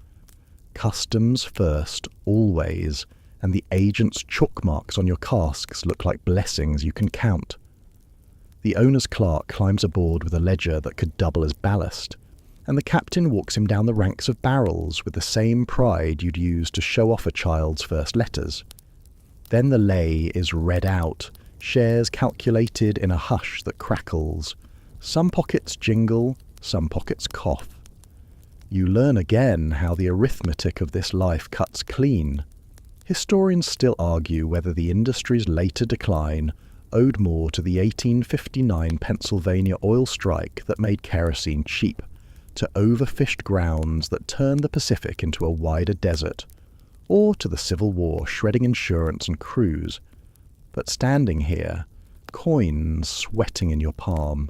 Customs first, always, and the agent's chalk marks on your casks look like blessings you can count. The owner's clerk climbs aboard with a ledger that could double as ballast, and the captain walks him down the ranks of barrels with the same pride you'd use to show off a child's first letters. Then the lay is read out, shares calculated in a hush that crackles. Some pockets jingle, some pockets cough. You learn again how the arithmetic of this life cuts clean. Historians still argue whether the industry's later decline owed more to the 1859 Pennsylvania oil strike that made kerosene cheap, to overfished grounds that turned the Pacific into a wider desert, or to the Civil War shredding insurance and crews. But standing here, coins sweating in your palm,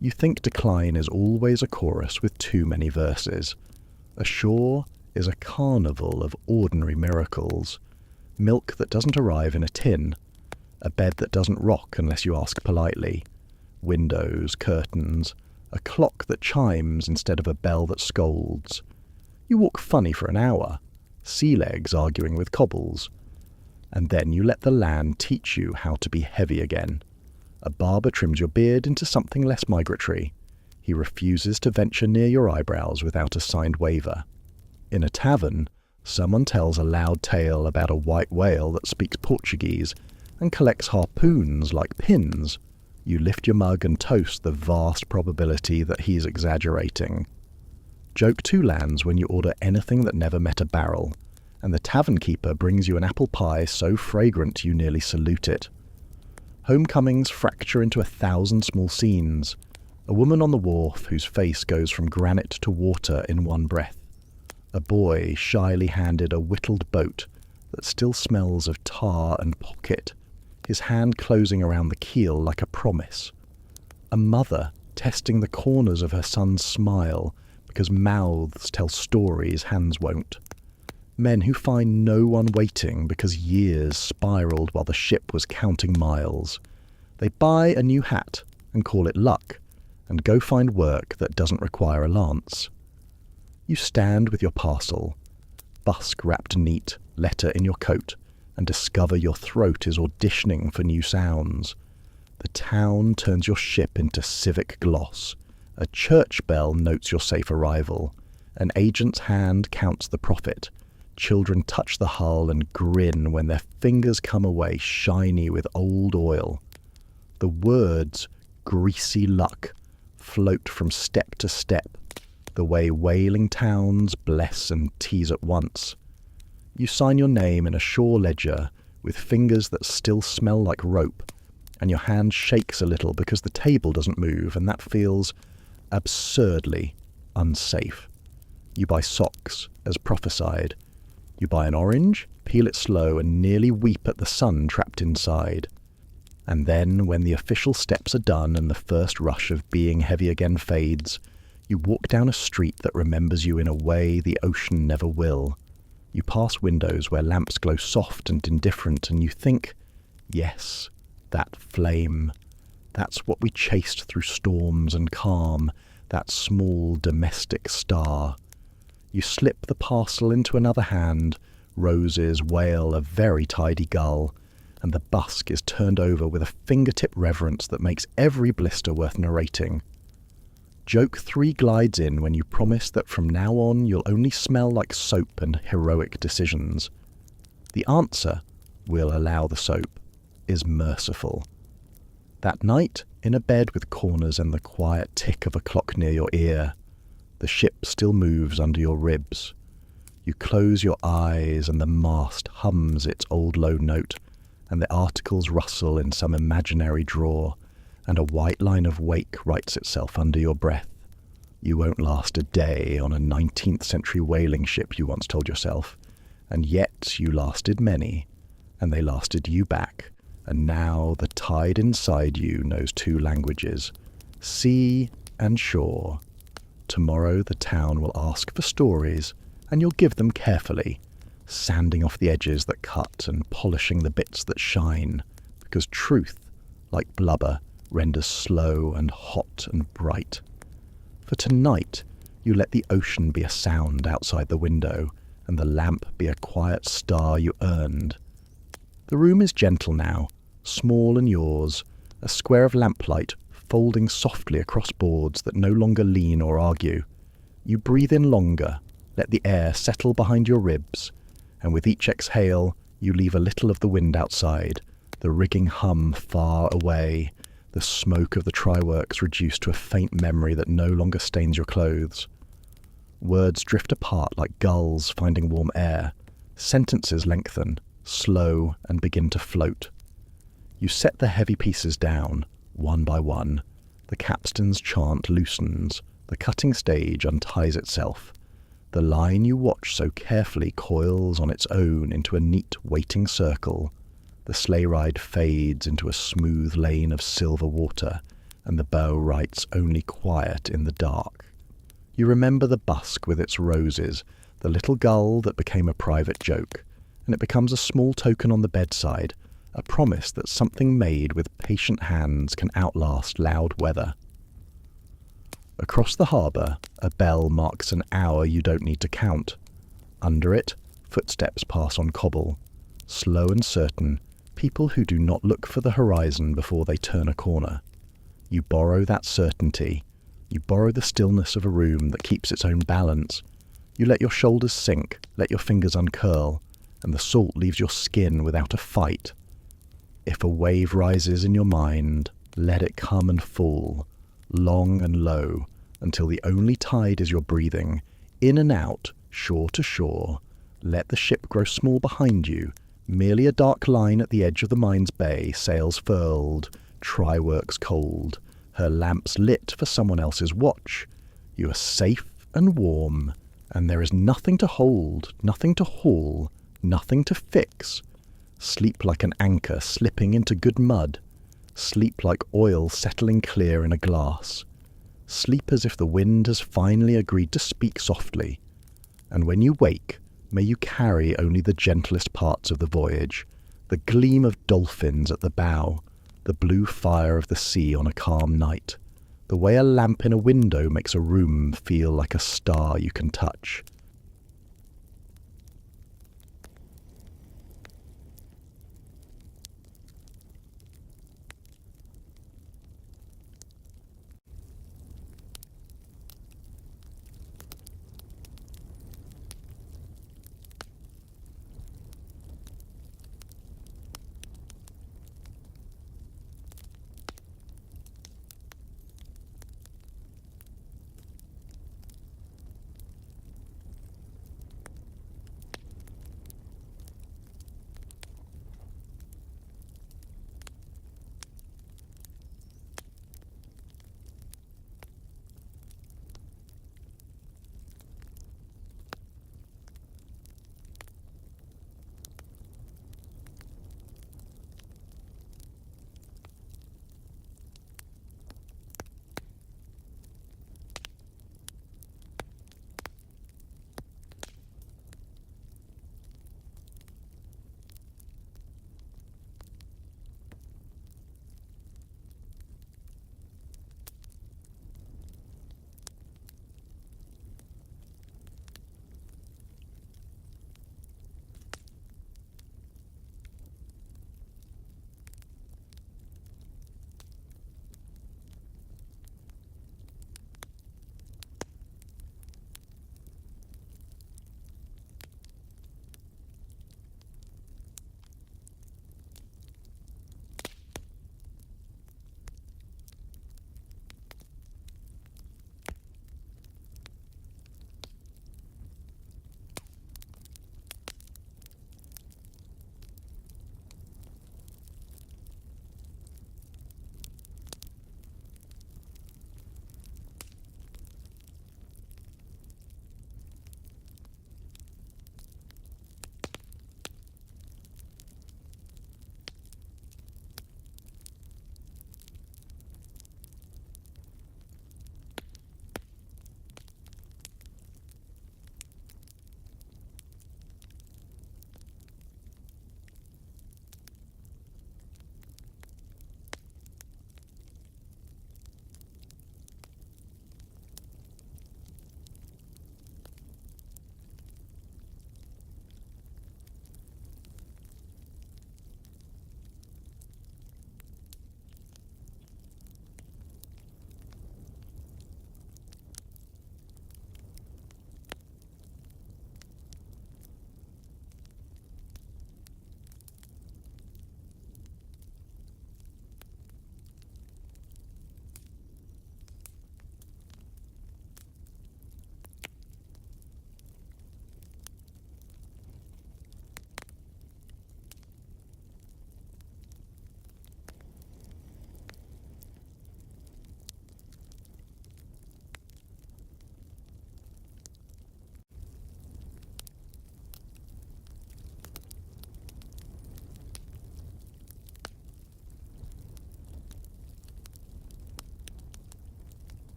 you think decline is always a chorus with too many verses. Ashore is a carnival of ordinary miracles. Milk that doesn't arrive in a tin, a bed that doesn't rock unless you ask politely, windows, curtains, a clock that chimes instead of a bell that scolds. You walk funny for an hour, sea legs arguing with cobbles, and then you let the land teach you how to be heavy again. A barber trims your beard into something less migratory. He refuses to venture near your eyebrows without a signed waiver. In a tavern, someone tells a loud tale about a white whale that speaks Portuguese and collects harpoons like pins. You lift your mug and toast the vast probability that he's exaggerating. Joke 2 lands when you order anything that never met a barrel, and the tavern keeper brings you an apple pie so fragrant you nearly salute it. Homecomings fracture into 1,000 small scenes. A woman on the wharf whose face goes from granite to water in one breath. A boy shyly handed a whittled boat that still smells of tar and pocket, his hand closing around the keel like a promise. A mother testing the corners of her son's smile because mouths tell stories hands won't. Men who find no one waiting because years spiraled while the ship was counting miles. They buy a new hat and call it luck, and go find work that doesn't require a lance. You stand with your parcel, busk wrapped neat, letter in your coat, and discover your throat is auditioning for new sounds. The town turns your ship into civic gloss. A church bell notes your safe arrival. An agent's hand counts the profit. Children touch the hull and grin when their fingers come away shiny with old oil. The words, greasy luck, float from step to step, the way whaling towns bless and tease at once. You sign your name in a shore ledger with fingers that still smell like rope, and your hand shakes a little because the table doesn't move, and that feels absurdly unsafe. You buy socks, as prophesied. You buy an orange, peel it slow, and nearly weep at the sun trapped inside. And then, when the official steps are done and the first rush of being heavy again fades, you walk down a street that remembers you in a way the ocean never will. You pass windows where lamps glow soft and indifferent, and you think, yes, that flame. That's what we chased through storms and calm, that small domestic star. You slip the parcel into another hand, roses wail a very tidy gull, and the busk is turned over with a fingertip reverence that makes every blister worth narrating. Joke 3 glides in when you promise that from now on you'll only smell like soap and heroic decisions. The answer, we'll allow the soap, is merciful. That night, in a bed with corners and the quiet tick of a clock near your ear, the ship still moves under your ribs. You close your eyes and the mast hums its old low note, and the articles rustle in some imaginary drawer, and a white line of wake writes itself under your breath. You won't last a day on a 19th century whaling ship, you once told yourself, and yet you lasted many, and they lasted you back, and now the tide inside you knows 2 languages, sea and shore. Tomorrow the town will ask for stories, and you'll give them carefully, sanding off the edges that cut and polishing the bits that shine, because truth, like blubber, renders slow and hot and bright. For tonight, you let the ocean be a sound outside the window, and the lamp be a quiet star you earned. The room is gentle now, small and yours, a square of lamplight folding softly across boards that no longer lean or argue. You breathe in longer, let the air settle behind your ribs, and with each exhale, you leave a little of the wind outside, the rigging hum far away, the smoke of the try-works reduced to a faint memory that no longer stains your clothes. Words drift apart like gulls finding warm air. Sentences lengthen, slow, and begin to float. You set the heavy pieces down, one by one. The capstan's chant loosens. The cutting stage unties itself. The line you watch so carefully coils on its own into a neat waiting circle. The sleigh ride fades into a smooth lane of silver water, and the bow writes only quiet in the dark. You remember the busk with its roses, the little gull that became a private joke, and it becomes a small token on the bedside, a promise that something made with patient hands can outlast loud weather. Across the harbour, a bell marks an hour you don't need to count. Under it, footsteps pass on cobble. Slow and certain, people who do not look for the horizon before they turn a corner. You borrow that certainty. You borrow the stillness of a room that keeps its own balance. You let your shoulders sink, let your fingers uncurl, and the salt leaves your skin without a fight. If a wave rises in your mind, let it come and fall, long and low, until the only tide is your breathing, in and out, shore to shore. Let the ship grow small behind you, merely a dark line at the edge of the mind's bay, sails furled, try-works cold, her lamps lit for someone else's watch. You are safe and warm, and there is nothing to hold, nothing to haul, nothing to fix. Sleep like an anchor slipping into good mud. Sleep like oil settling clear in a glass. Sleep as if the wind has finally agreed to speak softly. And when you wake, may you carry only the gentlest parts of the voyage, the gleam of dolphins at the bow, the blue fire of the sea on a calm night, the way a lamp in a window makes a room feel like a star you can touch.